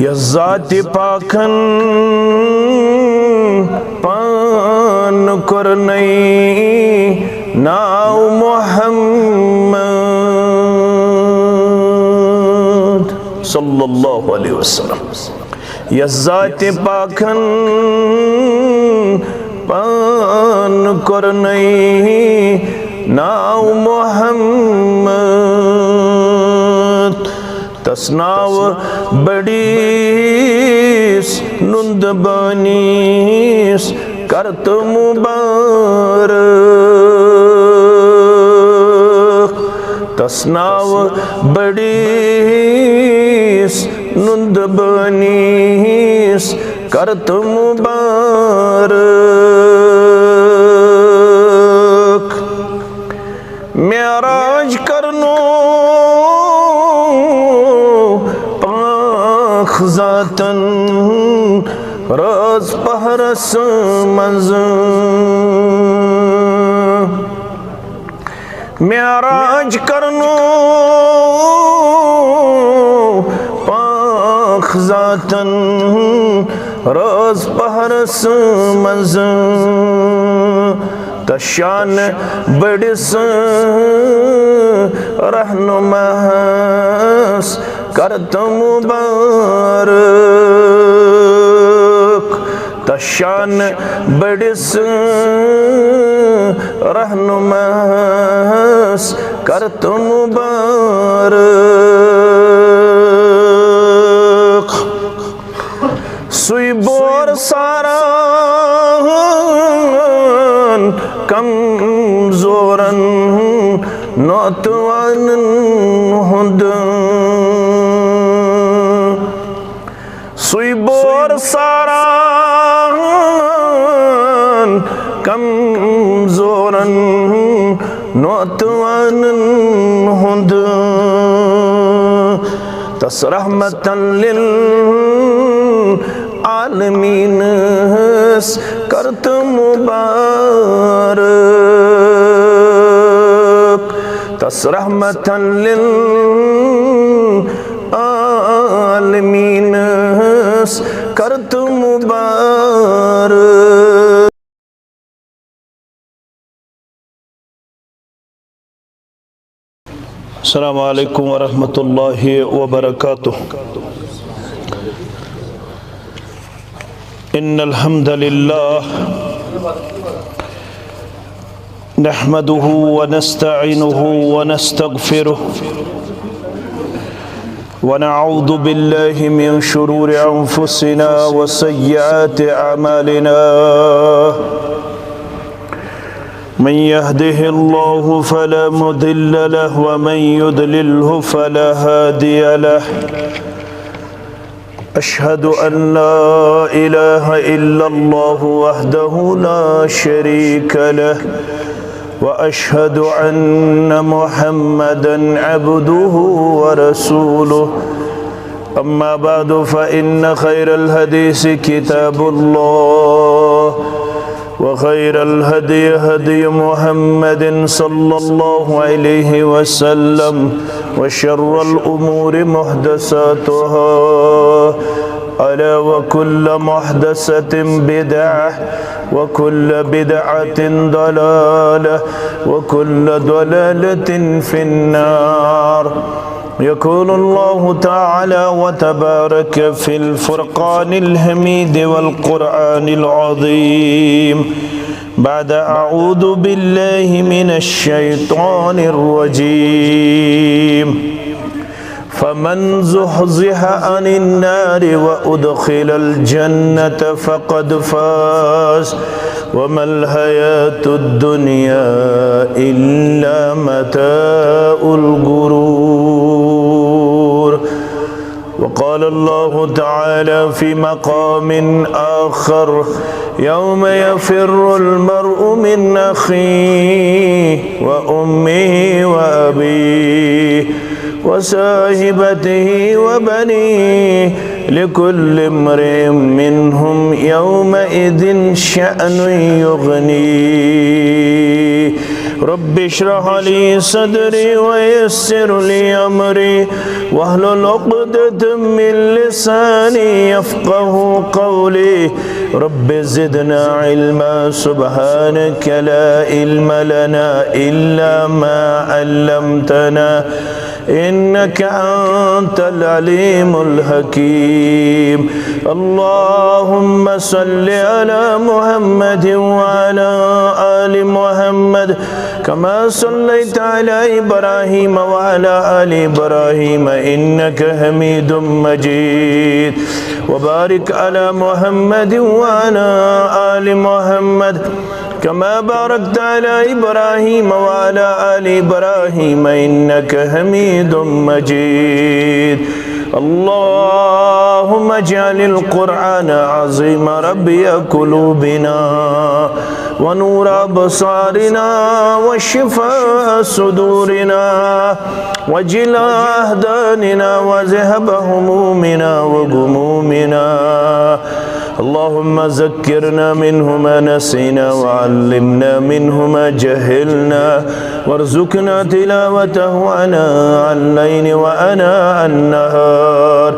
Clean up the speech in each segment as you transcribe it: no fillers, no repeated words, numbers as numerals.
यज़ात पाखन पान करनई नाव मोहम्मद सल्लल्लाहु अलैहि वसल्लम। यज़ात पाखन पान करनई नाव मोहम्मद तस्नाव बड़ीस नुंद बनीस करत मुबारक। तस्नाव बड़ीस नुंद बनीस करत मुबारक। मेराज करनो पाख ज़ातन रोज पहरस मंज। मेराज करनो पाख ज़ातन रोज पहरस मंज। तशान बड़िस रहनुमास करत मुबारक। तशान बड़िस रहनुमास करत मुबारक। सुई बोर सारा कमजोरन नौतवान हुंद। सुई बोर सारा कमजोरन नौतवान हुंद। तस रहमतन लिल आलमीन करत मुबारक। तस रहमतन लिल आलमीन करत मुबारक। अस्सलामु अलैकुम वरहमतुल्लाहि वबरकातुह। इन्नल हम्दलिल्लाह नहमदुहु व नस्तईनुहु व नस्तगफिरुहु व नऊज़ु बिल्लाहि मिन शुरूरि अंफुसिना व सय्यिआति अमालिना। मन यहदिहिल्लाहु फला मुदिल्ल लहु व मन युद्लिल्हु फला हादिय लहु। अशहदु अन ला इलाहा इल्लल्लाहु वहदहु ला शरीक लहु व अशहदु अन्न मुहम्मदन अब्दुहु व रसूलुहु। अम्मा बअदु फ़इन्न खैरल हदीस किताबुल्लाह व खैरल हदी हदी मुहम्मदिन सल्लल्लाहु अलैहि वसल्लम व शर्रल उमूरि मुहदसातुहा अला व कुल्ल मुहदसतिन बिदअह व कुल्ल बिदअतिन दलालह व कुल्ल दलालतिन फिन्नार। यक़ूलुल्लाहु तआला व तबारक फ़िल फ़ुरक़ानिल हमीद वल क़ुरआनिल अज़ीम। बाद अऊज़ु बिल्लाहि मिनश शैतानिर रजीम। फमन ज़ुहज़िह अनिन नारि व उदख़िलल जन्नत फ़क़द फ़ाज़ वमल हयातुद दुनिया इल्ला मताउल गुरूर। वक़ाल अल्लाहु तआला फ़ी मक़ामिन आख़र यौम यफ़िर्रुल मर्उ मिन अख़ीहि व उम्मिहि व अबीहि व साहिबतिहि व बनीहि लिकुल्लि इम्रिइन मिनहुम यौमइज़िन शअनुन युग़नीहि। रब्बि इश्रह ली सदरी वयस्सिर ली अमरी वहलुल उक़दतम मिन लिसानी यफ़क़हू क़ौली रब्बि ज़िदना इल्मा सुब्हानक ला इल्म लना इल्ला मा अल्लमतना इन्नका अंतल अलीमुल हकीम। अल्लाहुम्मा सल्लि अला मुहम्मद व अला आलि मुहम्मद कमा सल्लैता अला इब्राहीम व अला आलि इब्राहीम इन्नका हमीदुम मजीद। व बारिक अला मुहम्मद व अला आलि मुहम्मद कमा बारकता अला इब्राहीम व अला आलि इब्राहीम इन्नका हमीदुम मजीद। अल्लाहुम्मा इजअलिल कुरआन अज़ीम रब्बिय कुलूबिना व नूर अबसारिना व शिफाअ सुदूरिना व जिला अहदानिना व ज़हब हुमूमिना व गुमूमिना। अल्लाहुम्मा ज़क्किरना मिन्हु मा नसीना व अल्लिमना मिन्हु मा जहिलना वर्ज़ुक़ना तिलावतहु आनाअ अल-लैल व आनाअ अन-नहार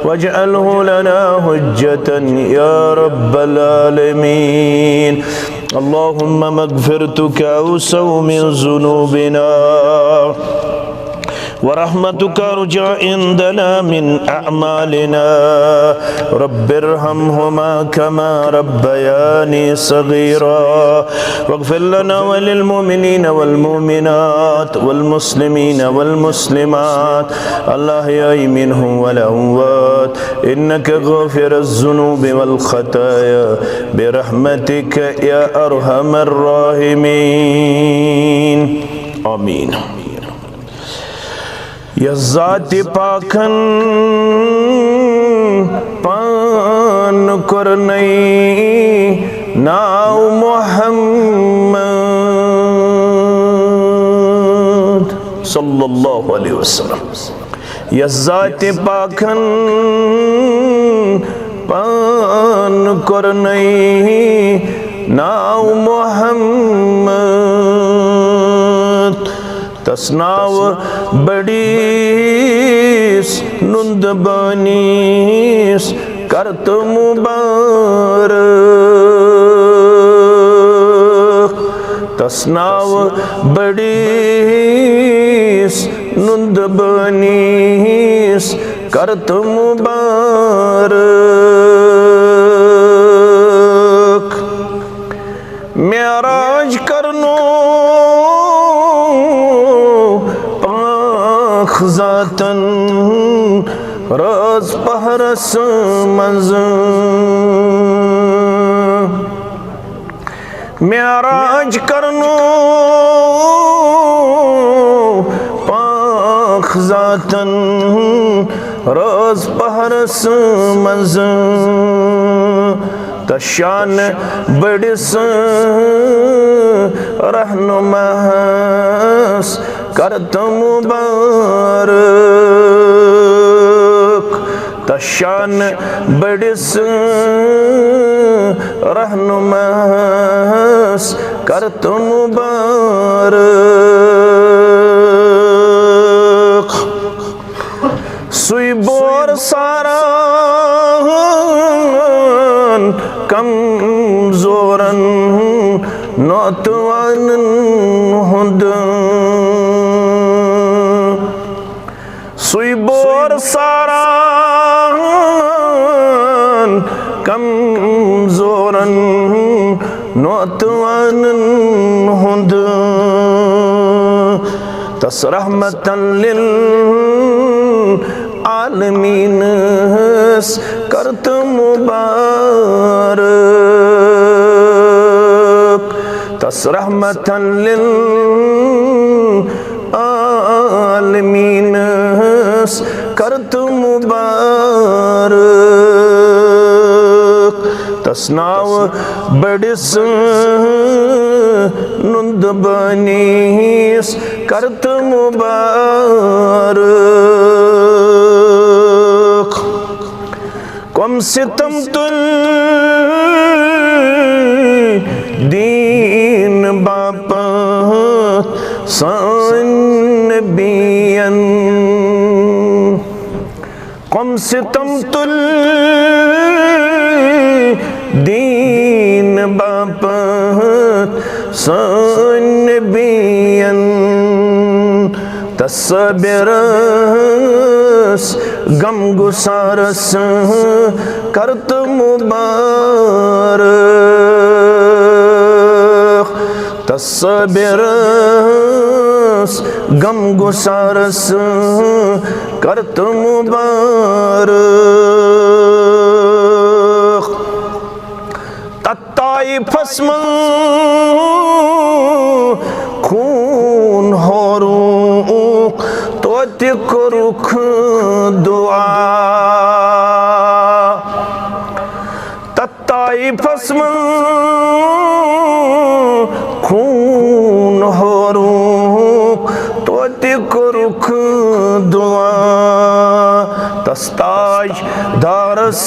वजअलहु लना हुज्जतन या रब्बल आलमीन। अल्लाहुम्मा मग़फ़िरतुका औसअ मिन ज़ुनूबिना व रहमतुका अर्जा इंदना मिन अअमालिना रब्बिरहमहुमा कमा रब्बयानी सगीरा वग़फ़िर लना व लिल मुमिनीना वल मुमिनात वल मुस्लिमीना वल मुस्लिमात अल-अहयाई मिनहुम वल अमवात इन्नका गाफ़िरुज़ ज़ुनूबि वल ख़ताया बिरहमतिका या अरहमर राहिमीन। आमीन। या ज़ात-ए पाकन पान करनई नाव मुहम्मद सल्लल्लाहु अलैहि वसल्लम। या ज़ात-ए पाकन पान करनई नाव मुहम्मद तस्नाव बड़ीस नुंद बनीस करत मुबारक तस्नाव बड़ीस नुंद बनीस करत मुबारक। मेराज करनो ज़ातन रोज़ पहरस मंज़ मेराज करनो पाक ज़ातन रोज़ पहरस मंज़ तशान बड़िस रहनुमास करत मुबारक तशान बड़िस रहनुमास करत मुबारक। सुई बोर सारा कमज़ोरन नौतवानन हुंद सुई बोर सारा कमज़ोरन नौतवानन हुंद तस रहमतन लिल आलमीन करत मुबारक तस रहमतन लिल आलमीन करत मुबारक तस्नाव बड़िस नुंद बनीस करत मुबारक। कम सितम तुल दीन बाप सान नबियन कम सितम तुल दीन बापत सान नबियन तस्बिरस गम गुसारस करत मुबारक तस्बिरस गम गुसारस करत मुबारक तत्ताइफस में खून होरूक तोति करुख दुआ तत्ताइफस में खून होरूक तोति करुख दुआ तस्ताज दारस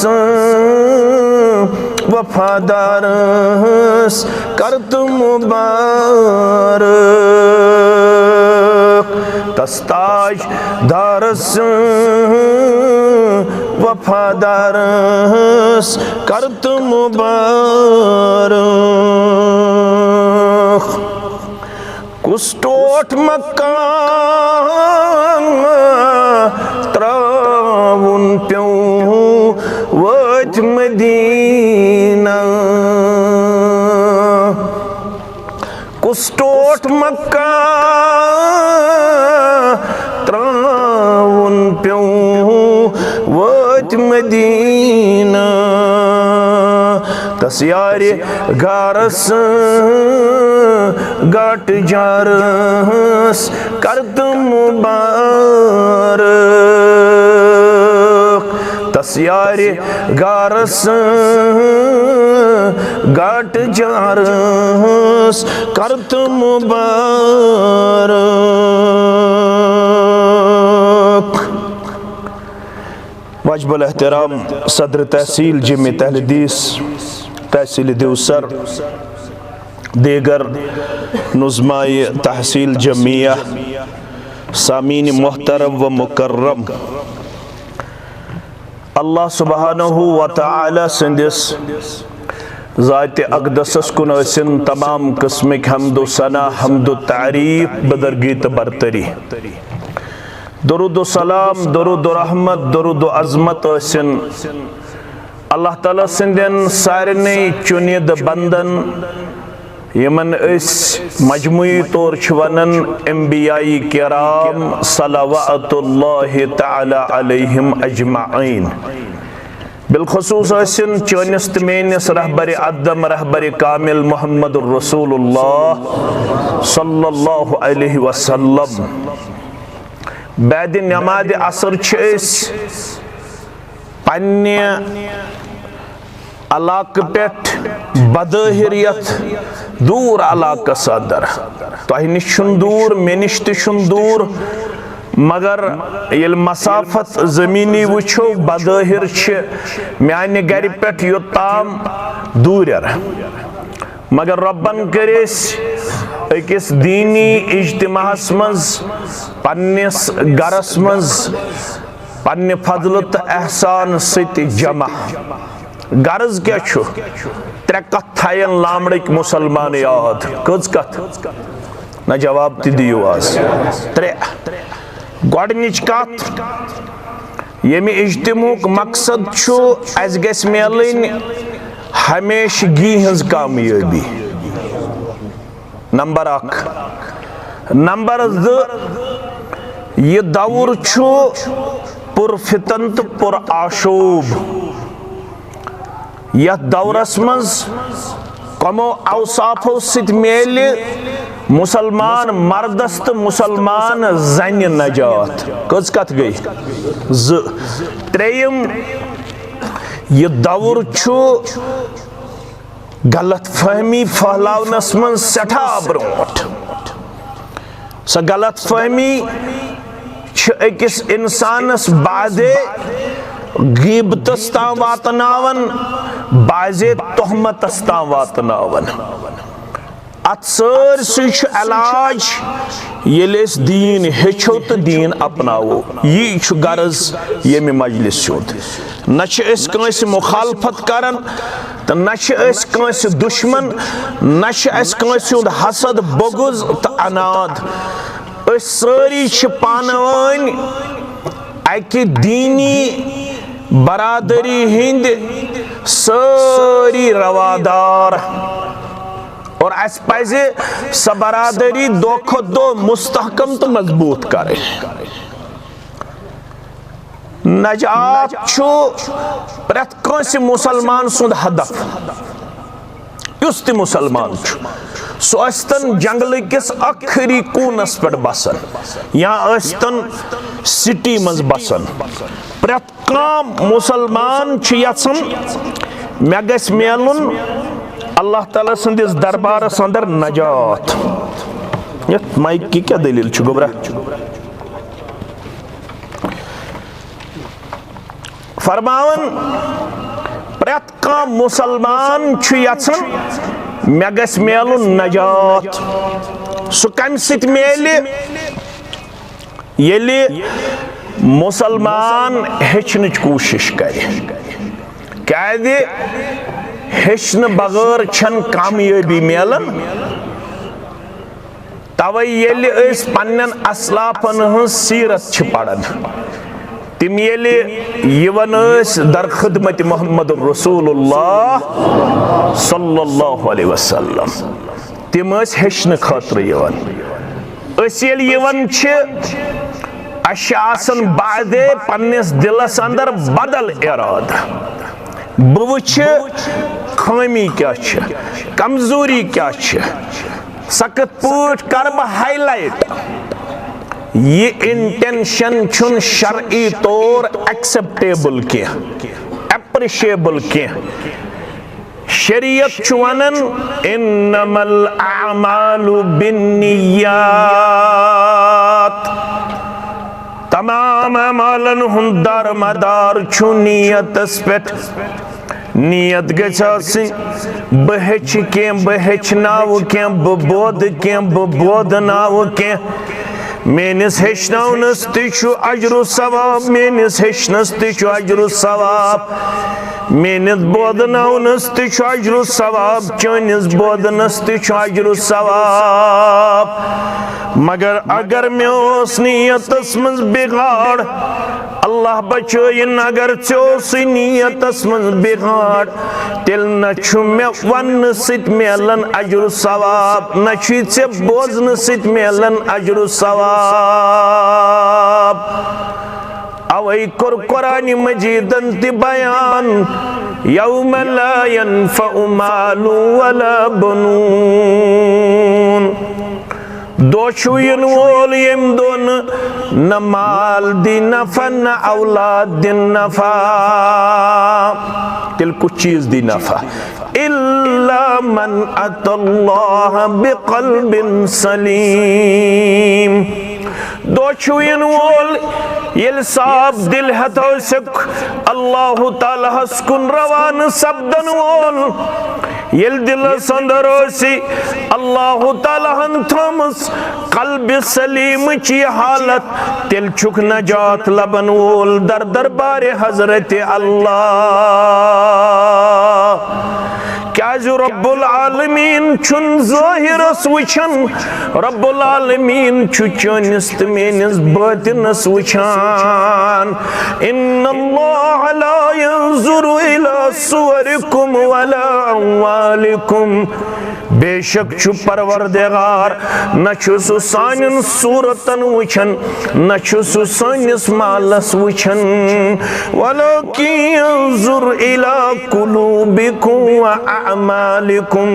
वफादारस करत मुबारक तस्ताज दारस वफादारस करत मुबारक कुस्टोट मकान त्राउन प्यों वच मदीना कुस्टोट मकान त्राउन प्यों वच मदीना तस्यारे गारस गाट जारस करत मुबारक तस्यारे गारस गाट जारस करत मुबारक वाजिबुल एहतराम सदर तहसील जिम्मे तहलीस तहसील देवसर देगर नुज़माए तहसील जमिया सामीन मोहतरम व मुकर्रम अल्लाह सुब्हानहु व तआला संदिस ज़ात अक़दसस कुन असिन तमाम किस्मिक हम्दो सना हम्दो तारीफ बदरगीत बरतरी दुरूद सलाम दुरूद रहमत दुरूद अज़मत असिन अल्लाह ताला सिंदन सारने चुनिद बंदन यमन इस मजमुई तौर वनन अंबियाई किराम सलावतुल्लाहि तआला अलैहिम अजमाइन बिलखुसूस असिन चनिस त मेनिस रहबर अदम रहबर कामिल मुहम्मदुर रसूलुल्लाह सल्लल्लाहु अलैहि वसल्लम बाद नमाज असर पन्ने अलाक पेट बदहिरियत दूर अलाक सदर तह नश दूर मे नश दूर मगर ये मसाफत ज़मीनी वुछो बदहिर माने गर पे योताम दूर मगर रब्बन करेस अकिस दीनी इज्तिमाहस मज पन्निस गरस मज पन्ने फजल तो एहसान सत जमा गर्ज क्या त्रे कथ थायन लामड़क मुसलमान याद कज कथ ना जवाब ति दियो आज त्रे गोडनिच कथ यमि इज्तिमुक मकसद अस गस मिलन हमेशगी हज कामयाबी नंबर 1 नंबर 2 यह दौर पुरफितन तो पुर आशोब यह दौरस मज कमो अवसाफो सित मेल मुसलमान मर्दस तो मुसलमान जन नजात कज कथ गई त्रेयम यह दौर गलत फहमी फहलावनस मज सठा ब्रोट स गलत फहमी अकिस इंसानस बादे गीबतस तां वातनावन बाजे तोहमतस तां वातनावन अत सारसै इलाज येले दीन हेचो तो दीन अपनावो। यह गर्ज यमि मजलिस सुद। न कंस मुखालफत करन तो न कंस दुश्मन न कंस हसद बगुज तो अनाद। सारी पानवन अकि दीनी बरादरी हिंद सारी रवादार और अस पज़ स बरादरी दो खुद दो मुस्तहकम तो मजबूत करे। नजात प्रत कंस मुसलमान सुंद हदफ युस ति मुसलमान सस्तन जंगल किस आखिरी कूनस पे बसन या अस्तन सिटी मज बसन प्रत काम मुसलमान यचन मे गस मेलुन अल्लाह ताला संदिस दरबारस अंदर नजात। यत माइक की क्या दलील छु गोबरा? फरमावन प्रत काम मुसलमान यचन मे गस मेलुन नजात। सु कम सित मेले येले मुसलमान हेचनच कोशिश करे। क्या हेचन बगैर छन कामयाबी मेलन। तवे येले अस पन्नन असलाफन हंस सीरत छ पढ़न तिम येले यवन अस दर खिदमत मोहम्मद रसूलुल्लाह सल्लल्लाहु अलैहि वसल्लम तिम अस हेचन खातिर यवन। अस येल यवन छ अशासन बादे पन्निस दिलस अंदर बदल इरादा बुवछ खामी क्या छ कमजोरी क्या छ सख्त पट कर हाईलाइट। ये इंटेंशन छुन शरई तौर एक्सेप्टेबल के एप्रिशिएबल के। शरीयत छु वनन इन्नमल अमालु बिन्नियात। तमाम अमालन हुंद दारमदार छु नियतस पेट। नियत गि बह के बह नाव के बोद के बोद नाव के मेनिस हेचनस तु अजरु सवाब मेनिस हेचनस तु अजरु सवाब मेनिस बोदनस तु अजरु सवाब चनिस बोदनस तु अजरु सवाब। मगर अगर मे नियतस मज बिगाड़ अल्लाह बचन अगर चोस नियतस मज बिगाड़ तेल न मे वन सित मेलन अजरु सवाब न चे बोजन सित मेलन अजरु सवाब। अवै कुर कुरान मजीदन ति बयान यौम ला यनफउ मालु वला बनून। दो इन वोल यम दोन न माल दी नफा न औलाद दिन नफा तिल कुछ चीज दी नफा इल्ला मन अतल्लाह बिक़ल्बिन सलीम। दो इन वोल ये साफ दिल हथो से अल्लाह ताला हस्कुन रवान सब्दन वोल ये दिल संदरोसी अल्लाह ताला हन थमस कल्ब सलीम ची हालत तिल चुक नजात लबन वोल दर दरबार हजरत अल्लाह। क्या जो रब्बुल आलमीन छुन ज़ाहिरस वुछन रब्बुल आलमीन छु चनिस त मेनिस बातिनस वुछान। इन्नल्लाह ला यंजुरु इला सुवरिकुम वला अम्वालिकुम। बेशक छु परवरदिगार न छु सु सानिन सूरतन वुछन न छु सु सानिस मालस वुछन वलाकिन यंजुर इला कुलूबिकुम व अमालिकुम।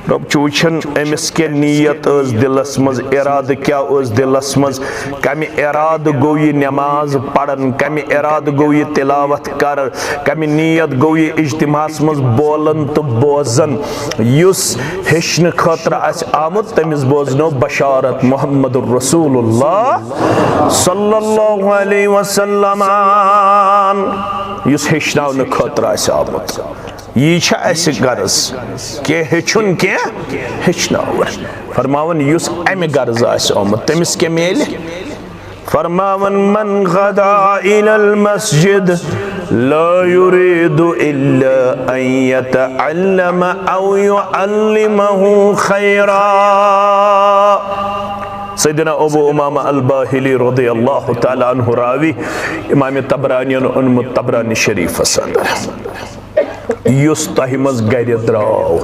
रब वुछन अमिस के नीयत दिलस मज इराद क्या दिलस मज कमि इराद गो ये नमाज पढ़न कमि इराद गो ये तिलावत कर कमि नीयत गो ये इज्तिमास मज बोलन तो बोजन युस हेचन खतर आस आमुत तमिस बोजनो बशारत मोहम्मद रसूलुल्लाह सल्लल्लाहु अलैहि वसल्लम युस हेचनावन खतर आस आमुत। ये ऐसे गर्ज के हेचुन के हेचनावर फरमावन युस अमे गर्ज आमुत तमिस के मेल फरमावन मन गदा इलल मस्जिद ला युरीदु इल्ला अन यतअल्लम औ युअल्लिमहु खैरा। सैयदना अबू उमामा अल-बाहिली रज़ियल्लाहु तआला अन्हु रावी इमाम तबरानी उन्मुत तबरानी शरीफ अंदर युस तहि मज गर द्राव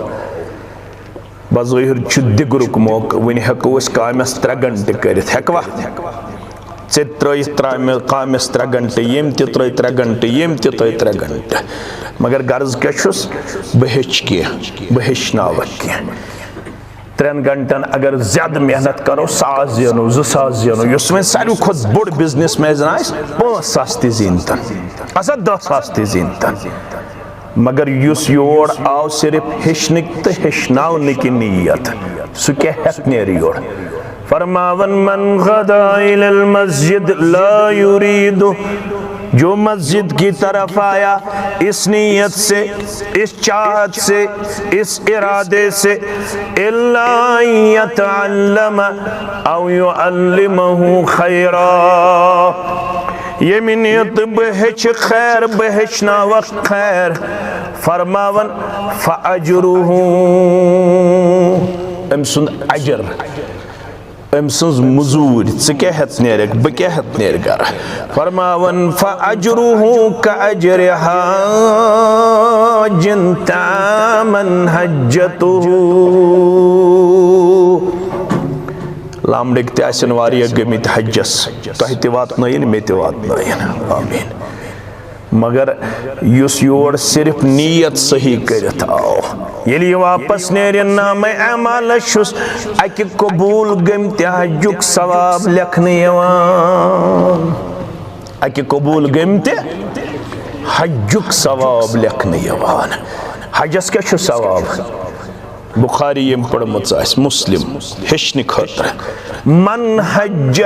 बज़ाहिर दिगरुक मौका वन हेको कामस 3 घंटे करित हेकवा चे कामस 3 घंटे यम ते 3 घंटे यम ते 3 घंटे मगर गर्ज क्या बह हेच कह बह हेचनावक कह 3 घंटन अगर ज्यादा मेहनत करो 100 ज़ीनो 200 ज़ीनो युस वन सारी खुद बोड़ बिजनेस मैन 5,000 ते ज़ीनतन असा 10,000 ते ज़ीनतन मगर युस योर आव सिर्फ हेचनिक तो हेचनावने की नीयत सु क्या हेत नेर योर फरमावन मन गदा इलल मस्जिद ला युरीदु जो मस्जिद की तरफ आया इस नीयत से इस चाहत से इस इरादे से इल्ला यतअल्लम औ युअल्लिमहु खैरा ये नियत बहच खैर बहचनाव खैर फरमावन फअजरुहु अमसुन अजर अमसुन मजूर चे क्या हेत नेरक ब क्या हेत नेर गर फरमावन फअजरुहु कअजरि हाजिन तामन हज्जतुहु लामडिक तसन वारिया गमित हज्जस तह ते वातनयन मे ते वातनयन आमीन मगर युस योर सिर्फ नीयत सही करत आओ ये वापस नेरन नाम अमाल शुस अकि कबूल गमत हज्जुक सवाब लिखने यवान अकि कबूल गमत हज्जुक सवाब लिखने यवान हजस क्या छु सवाब बुखारी यम पढ़मुत मुस्लिम हेचन खतर मन हज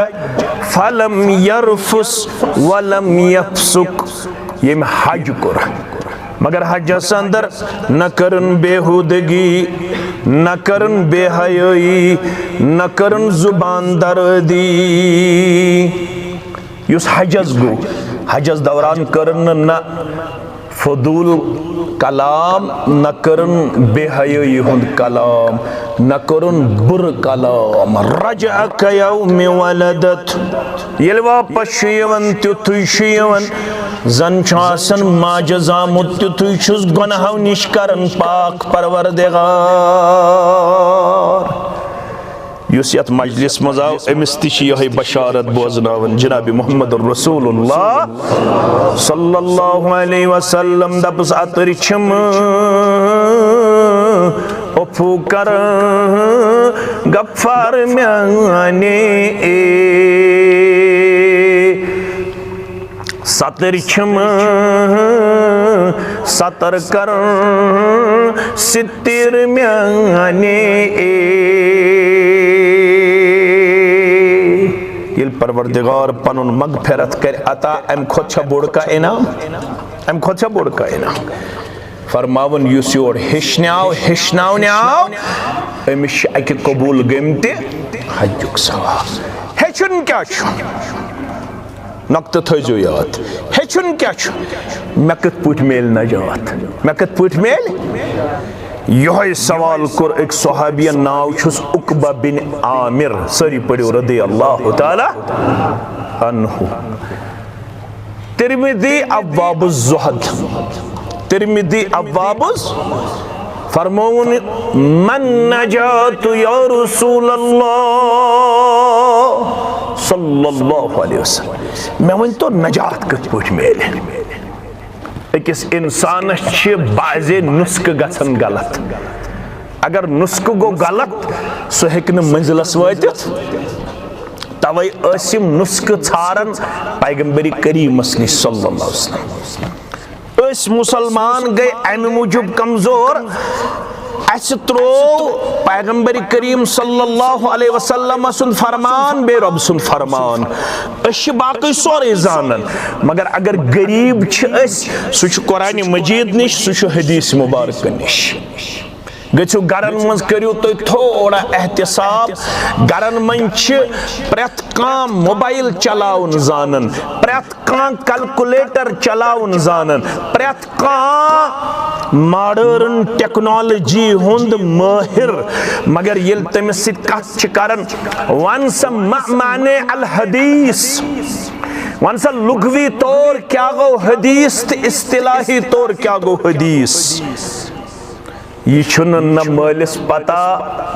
फलम यरफुस वलम यफसुक यम हज कर मगर हजस अंदर न करन बेहुदगी न करन बेहयाई न करन जुबान दर्दी युस हजस गो हजस दौरान करन न फदूल कलाम न करन बेहयाई हुंद कलाम न करन बुर कलाम रजा कयौम वलदत येल वापस यवन तुथुय यवन जन आसन माज जामुत तुथुय छुस गुनाहों निश करन पाक परवरदिगार युस यत मजलिस मज आव अमिस तिश यही बशारत बोजनावन जनाब मोहम्मद रसूलुल्लाह सल्लल्लाहु अलैहि वसल्लम दपस अतर छम ओफू कर गफ्फार म्याने सतर छम सतर कर सितिर म्याने परवरदिगार पनुन मगफिरत कर अता अम खोचा बोड़ का इनाम अम खोचा बोड़ का इनाम फरमावन युस योर हेचनाव हेचनाव अमिश अकि कबूल गमते हज्जुक सवाब हेचुन क्या नक्त थो याद हेचुन क्या मे कत पुट मेल नजात मे कत पुट मेल यह सवाल कर एक सहाबिया नाव छुस उकबा बिन आमिर सरी पढ़ो रज़ियल्लाहु तआला अन्हु तिरमिज़ी अब्वाबुज़ ज़ुहद तिरमिज़ी अब्वाबुज़ फरमाउन मन नजातु या रसूलल्लाह सल्लल्लाहु अलैहि वसल्लम मैं वन तो नजात कत पठ मेल अकिस इंसान बाज़े नुस्ख गसन गलत अगर नुस्ख गो गलत सह हेक मंजिलस वातित तवै असिम नुस्ख छारन पैगंबरी करीमस निश सल्लल्लाहु अलैहि वसल्लम मुसलमान गए अमि मूजूब कमजोर त्रो पैगंबर करीम सल्लल्लाहु अलैहि वसल्लम सुन फरमान बे रब सुन फरमान बाकी सोरे जानन मगर अगर गरीब सह कुरान मजीद निश सह हदीस मुबारक निश गो गरन मज करू तुम थोड़ा एहतिसाब गरन मज प्रत कान मोबाइल चलावन जानन प्रत कान कैलकुलेटर चलावन जानन प्रत कान मॉडर्न टेक्नोलॉजी हुंद माहिर मगर ये तमिस कथ करन वन सा माने अल हदीस वन सा लुगवी तौर क्या गो हदीस तो इस्तिलाही तौर क्या गो हदीस यह न मालिस पता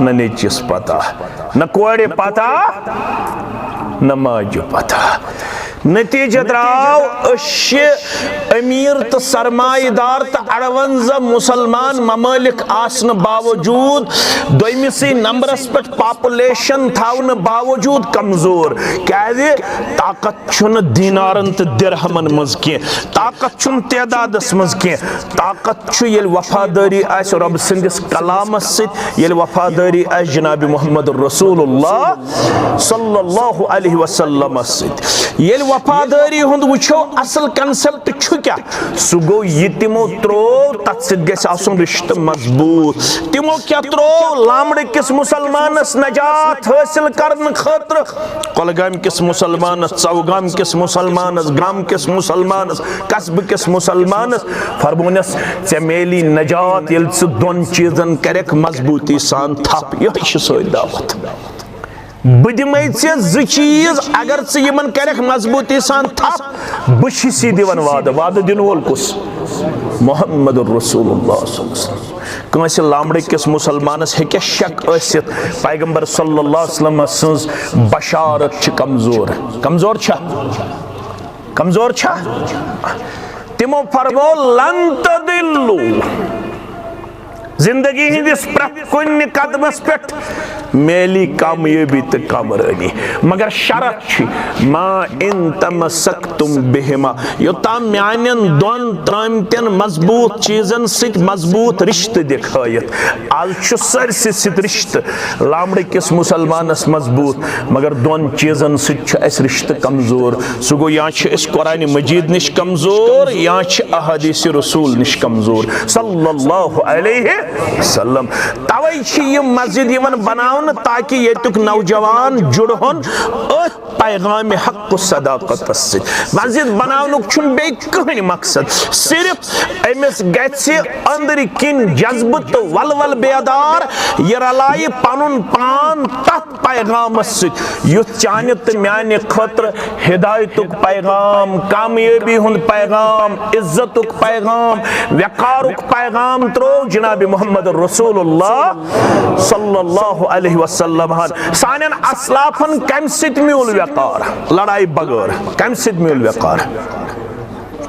न नेचिस पता न कोड़े पता न माजु पता नतीजा द्राव अमीर तो सरमायेदार तो 58 मुसलमान ममालिक आसन बावजूद दोमिसी नंबरस पे पॉपुलेशन थावन बावजूद कमजोर क्या ताकत छुन दीनारन तो दिरहमन मज के ताकत छुन तदादस मज के ताकत छु येल वफादारी आस रब सिंदिस कलामस सित येल वफादारी आस जनाब मोहम्मद रसूलुल्लाह सल्लल्लाहु अलैहि वसल्लम सित येल वफादारी हुंद वुछो असल कंसेप्ट छु क्या सु गो ये तिमो त्रो तत सित गस आसुन रिश्ते मजबूत तिमो क्या त्रो लामड़े किस मुसलमानस नजात हासिल करन खातिर कोलगाम किस मुसलमानस चौगाम किस मुसलमानस गाम किस मुसलमानस कस्ब किस मुसलमानस फरमोनस से मेली नजात येल सु दोन चीजन करक मजबूती सान थप यह सो दावत बदिमे ज चीज अगर इन कर मजबूती सान थप बी दिवन वाद दिन वोल कुस मोहम्मद रसूलुल्लाह कंस लामड़े किस मुसलमानस हेके शक आसित पैगंबर सल्लल्लाहु अलैहि वसल्लम सज बशारत कमजोर कमजोर तिमो फरमो लन तदिल्लु जिंदगी हिंदिस प्रकुन कदमस पे मेली कामयाबी तो कामरानी मगर शरत मा इन तमसक्तुम बिहिमा योताम म्यानन दोन त्रामतन मजबूत चीजन सित मजबूत रिश्ते दिखायत आज सरसे सित रिश्ते लामड़े किस मुसलमानस मजबूत मगर दोन चीजन सित रिश्ते कमजोर सो गो या कुरान मजीद निश कमजोर या अहादीस रसूल निश कमजोर सल्लल्लाहु अलैहि वसल्लम तवै मस्जिद बनाव ताकि येतुक नौजवान जुड़न पैगाम हक सदाकत मस्जिद बनावनुक बे कहीं मकसद सिर्फ अमिस अंदर किन जज्ब तो वल बेदार यह रलाय पनुन पान तथ पैगाम युथ चान तो म्यान खतर हिदायतुक पैगाम कामयाबी हुंद पैगाम इज्जतुक पैगाम वकारुक पैगाम त्रो जनाब मोहम्मद रसूलुल्लाह सल्लल्लाहु अलैहि वसल्लम सानन असलाफन कम सित म्यूल वकार लड़ाई बगैर कम सित म्यूल वकार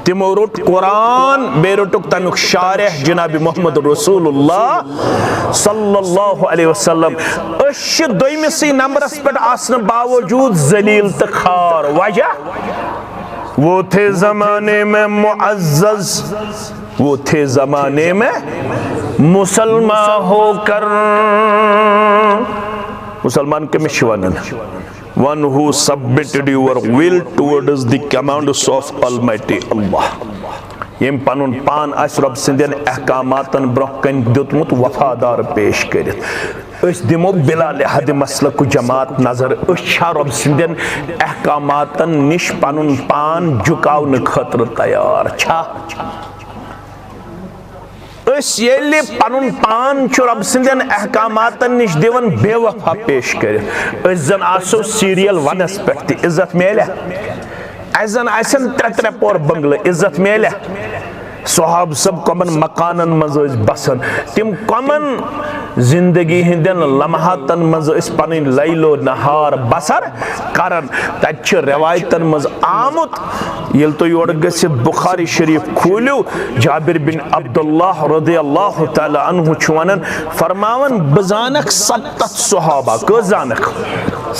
तिमो रोट कुरान बे रोटुक तमुक शारिह जनाब मोहम्मद रसूलुल्लाह सल्लल्लाहु अलैहि वसल्लम अश दोइमिसी नंबरस पे आसन बावजूद जलील त खार वजह वो थे जमाने में मुअज्जज वो थे जमाने में मुसलमान होकर मुसलमान के मिशवानन one who submitted your will towards the commands of Almighty Allah यम पनुन पान रब सिंदन अहकामातन ब्रोह कन दुतमुत वफादार पेश करित दिमो बिला लिहाद मसलक जमात नजर रब सिंदन अहकामातन निश पनुन पान झुकावन खतर तैयार पनुन पान रब सिंदन अहकामातन निश दिवन बेवफा पेश कर जन आसो सीरियल वनस पे इज्जत मेले अजन आसन त्रे पोर बंगल इज्जत मेले सहाब सब कमन मकानन मज बसन तिम कमन जिंदगी हिंदन लम्हातन मज पन लैलो नहार बसर करन तत रवायतन मज आमुत ये तो योर गि बुखारी शरीफ खोलियो जाबिर बिन अब्दुल्लाह रज़ियल्लाहु तआला अन्हु वनान फरमावन बजानक 70 सहाबा कस जानक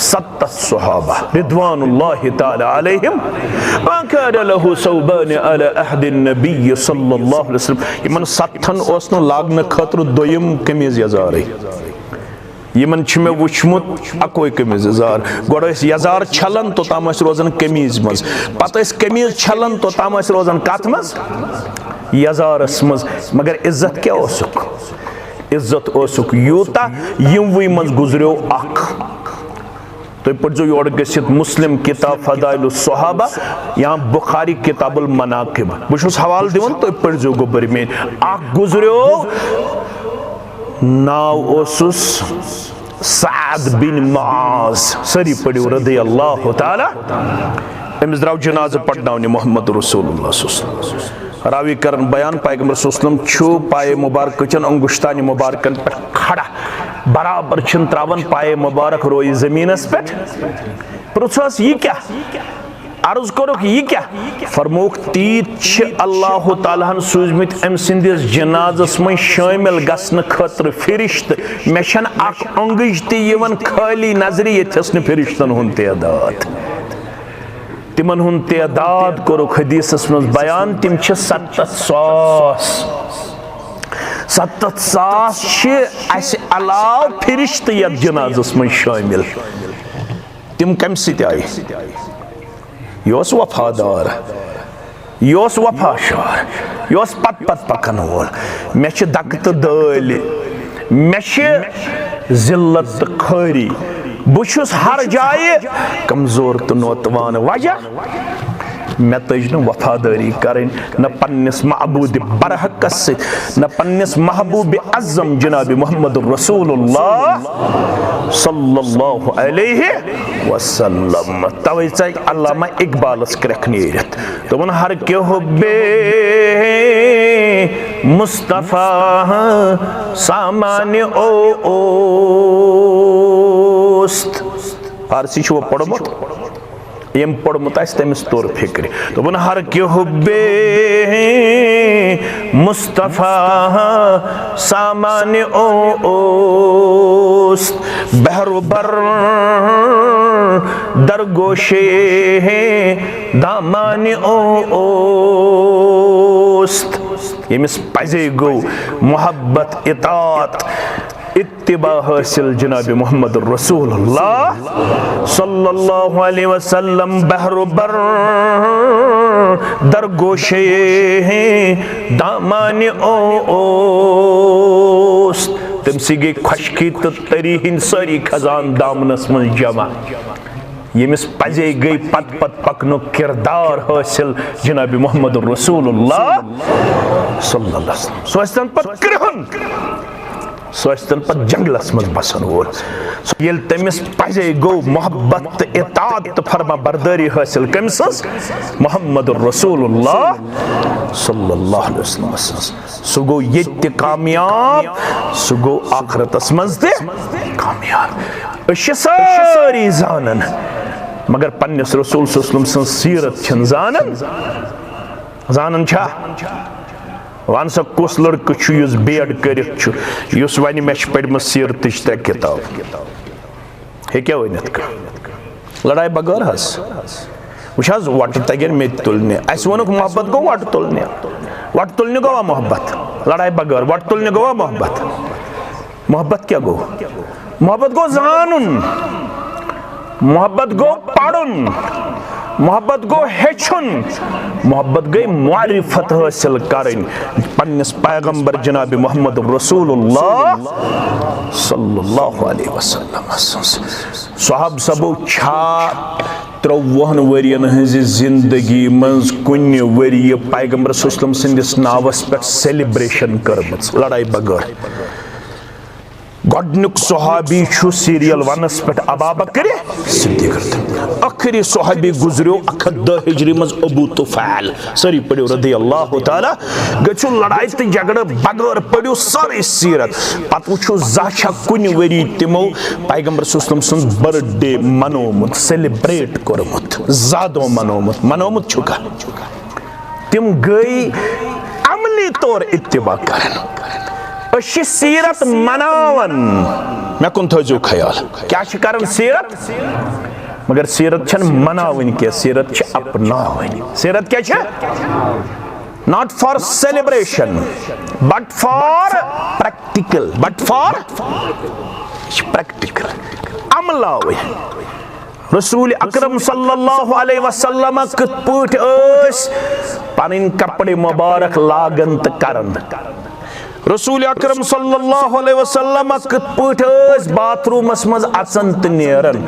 70 सहाबा रिदवानुल्लाहि तआला अलैहिम वकान लहु सौबान अला अहद नबी सल्लल्लाहु अलैहि वसल्लम यमन 70 ओस न लागन खतर दोयम कमीज यजार यमन मे वुचमुत अकोई कमीज यजार गोड़ यजार छलन तो ताम रोजान कमीज मज पत कमीज छलन तो ताम रोजान कत मज यजारस मज मगर इज्जत क्या ओसुक इज्जत ओसुक यूता यमवि मज गुजरो अख तो पढ़ो योर गसित मुस्लिम किताब फदाइल सहाबा या बुखारी किताबुल मनाकिब बुशुस हवाल दिवन तो पढ़ो गोबर में अख गुजरो नाव ओसुस साद बिन मुआज सरी पढ़ो रज़ियल्लाहु तआला अमिस द्राव जनाज़ पढ़नावने मोहम्मद रसूलुल्लाह सल्लल्लाहु अलैहि वसल्लम रावी करन बयान पैगंबर सल्लल्लाहु अलैहि वसल्लम छु पाए मुबारक चन अंगुश्तान मुबारकन पर खड़ा बराबर छन त्रावन पाए मुबारक रोई जमीनस पे पुछस ये क्या अर्ज करो कि ये क्या फरमोक तीत अल्लाह ताला सूजमित अम सिंदिस जनाजस में शामिल गसन खतर फिरिश्त मे छन अख अंगज तवन खाली नजर यस फिरिश्तन हुंद तदाद तिमन हुंद तदाद कोर हदीसस मज बयान तिम 70 सास अलाव फिरिश्त यथ जनाजस में शामिल तिम कम सत आय यह वफादार यह वफाशार यह पत पत पकन वोल मे दक तो दल मे जिल्लत तो खारी बुछुस हर जाए कमजोर तो नौतवान वजह मे तज न वफादारी करें न पन्निस महबूब बरहकस न पन्निस महबूब अज़म जनाब मोहम्मद रसूलुल्लाह सल्लल्लाहु अलैहि वसल्लम तवे चाह अल्लामा इकबालस क्रख नीरत दोपन हर के हुब्बे मुस्तफा सामान्य ओस्त फारसी वो पढ़मुत यम पढ़मुत तमिस तोर फिक्र दोपन हर के हुब्बे मुस्तफा सामान्य ओस्त बहरुबर दरगोशे दामान्य ओस्त यमिस पजे गो मोहब्बत इतात इत्तिबा हासिल जनाब मोहम्मद रसूलुल्लाह सल्लल्लाहु अलैहि वसल्लम बहरुबर दरगोशे दामान्य ओस्त तमसी गई खुशकी तो तरी हिंद सारी खजान दामनस मन जमा यमिस पजे गई पत पत पकनो किरदार हासिल जनाब मोहम्मद रसूलुल्लाह सल्लल्लाहु अलैहि वसल्लम सोचतन पर करहन सोचतन पर जंगलस मज बसन वोल ये तमिस पजे गो मोहब्बत इतात फरमा बरदारी हासिल कमसस मोहम्मद रसूलुल्लाह सल्लल्लाहु अलैहि वसल्लम सो गो ये कामयाब सो गो आखिरतस मज ते कामयाब सारी जानन मगर पन्निस रसूल सल्लल्लाहु अलैहि वसल्लम सीरत छन जानन जानन छा वन सा कुस लड़क बेड कर वन मे पढ़म सीरत त्रे किताब हे वनित लड़ाई बगैर वो वट तगन मे तुलने वोनुक मोहब्बत गो वट तुलने गो मोहब्बत लड़ाई बगैर वट तुलने गो मोहब्बत क्या गो मोहब्बत गो जानन मोहब्बत गो पढ़ुन मोहब्बत गो हेचुन मोहब्बत गई मारिफत हासिल करें पन्निस पैगंबर जनाब मोहम्मद रसूलुल्लाह सल्लल्लाहु अलैहि वसल्लम साहब सबो छा 53 वरियन हज जिंदगी मज कुन वरिय पैगंबर सल्लल्लाहु अलैहि वसल्लम सिंदिस नावस पे सेलिब्रेशन करमत लड़ाई बगैर गोडनुक सहाबी छु सीरियल वनस पे अबू बकर सिद्दीक आखिरी सहाबी गुजरो 110 हिजरी मज अबू तुफैल सरी पढ़ो रदियल्लाहु ताला गछु लड़ाई तो झगड़ बगैर पढ़ो सारी सीरत पत वुचो जाछा कुन वरी तिमो पैगंबर सल्लल्लाहु अलैहि वसल्लम बर्थडे मनोमुत सेलिब्रेट करमुत जादो मनोमुत छुका तिम गई अमली तौर इत्तिबा करन अशी सीरत मनावन मैं कुन थो ख्याल क्या करन सीरत मगर सीरत छन मनावन के सीरत छ अपनावन सीरत क्या छ not for celebration but for practical अमलाव रसूल अकरम सल्लल्लाहु अलैहि वसल्लम कत पट पन कपड़े मुबारक लागन त करन रसूल अकरम सल्लल्लाहु अलैहि वसल्लम कत पट बाथरूमस मज अचन त नेरन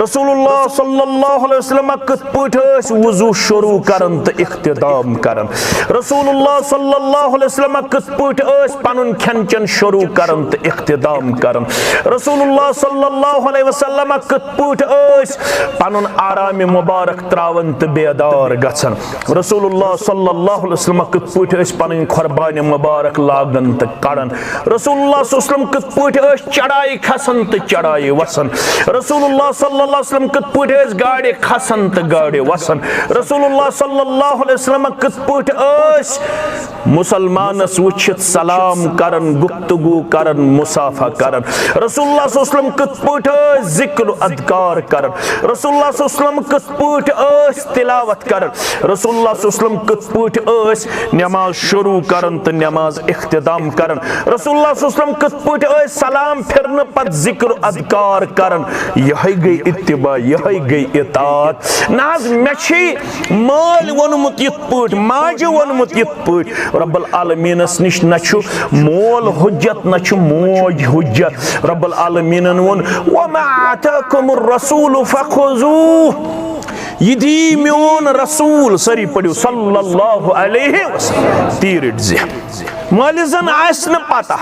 रसूलुल्लाह सल्लल्लाहु अलैहि वसल्लम कत पट वुजू शुरू करन त इख्तिताम करन रसूलुल्लाह सल्लल्लाहु अलैहि वसल्लम कत पट पनुन खनचन शुरू करन त इख्तिताम करन रसूलुल्लाह सल्लल्लाहु अलैहि वसल्लम कत पट पनुन आराम मुबारक त्रावन त बेदार गछन रसूलुल्लाह सल्लल्लाहु अलैहि वसल्लम कत पट पनुन कुर्बानी मुबारक लागन कड़न रसूलुल्लाह सल्लल्लाहु अलैहि वसल्लम कत पट चढ़ाई खसन त चढ़ाई वसन रसूलुल्लाह सल्लल्लाहु अलैहि वसल्लम कत पट गाड़ी खसन त गाड़ी वसन रसूलुल्लाह सल्लल्लाहु अलैहि वसल्लम कत पट मुसलमानस वुछित सलाम करन गुफ्तगू करन मुसाफा करन रसूलुल्लाह सल्लल्लाहु अलैहि वसल्लम कत पट जिक्र अदकार करन रसूलुल्लाह सल्लल्लाहु अलैहि वसल्लम कत पट तिलावत करन रसूलुल्लाह सल्लल्लाहु अलैहि वसल्लम कत पट नमाज शुरू करन त नमाज इख्तिताम करन रसूलुल्लाह सल्लल्लाहु अलैहि वसल्लम कत पट सलाम फिरन पत जिक्र अदकार करन यही गई इत्तिबा यही गई इताअत नाज मेछी माल वनमुत यत पट माज वनमुत यत पट रब्बुल आलमीनस निश नछु मोल हुज्जत नछु मोज हुज्जत रब्बुल आलमीनन वन वमा आताकुमुर रसूल फखुजू यदि म्योन रसूल सरी पढ़ो सल्लल्लाहु अलैहि वसल्लम तीर मालिजन आसन पता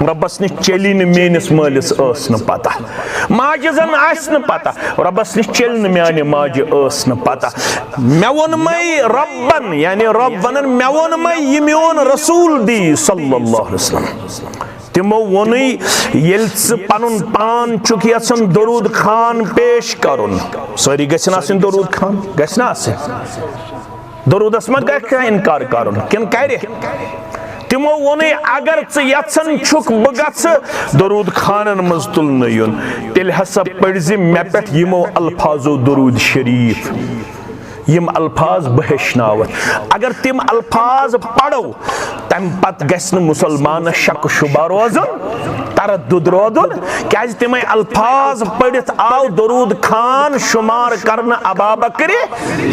रब्बस निश चली मेनिस मालिस न पता माजन आसन पता रब्बस निश चल माने माज न पता मे वोन मई रब्बन यानी रब वनन मे वोन मई ये म्योन रसूल दी सल्लल्लाहु अलैहि वसल्लम तिमो वोन ये पनुन पान चुक यन दरूद खान पेश करुन सारी गसन आसिन दरूद खान गसन आसिन दरूदस मत गह इनकार करुन किन कर तिमो वोन अगर यन छुक बह गछ दरूद खानन मज तुलन युन तेल हसा पढ़ मे पे यमो अल्फाजो दरूद शरीफ यम अल्फाज बहशनावत अगर तिम अल्फाज पढ़ो तम पत गस मुसलमान शक शुबा रोजन तरद्दुद रोजन क्या तिम अल्फाज पढ़ित आव दरूद खान शुमार करना अबू बकर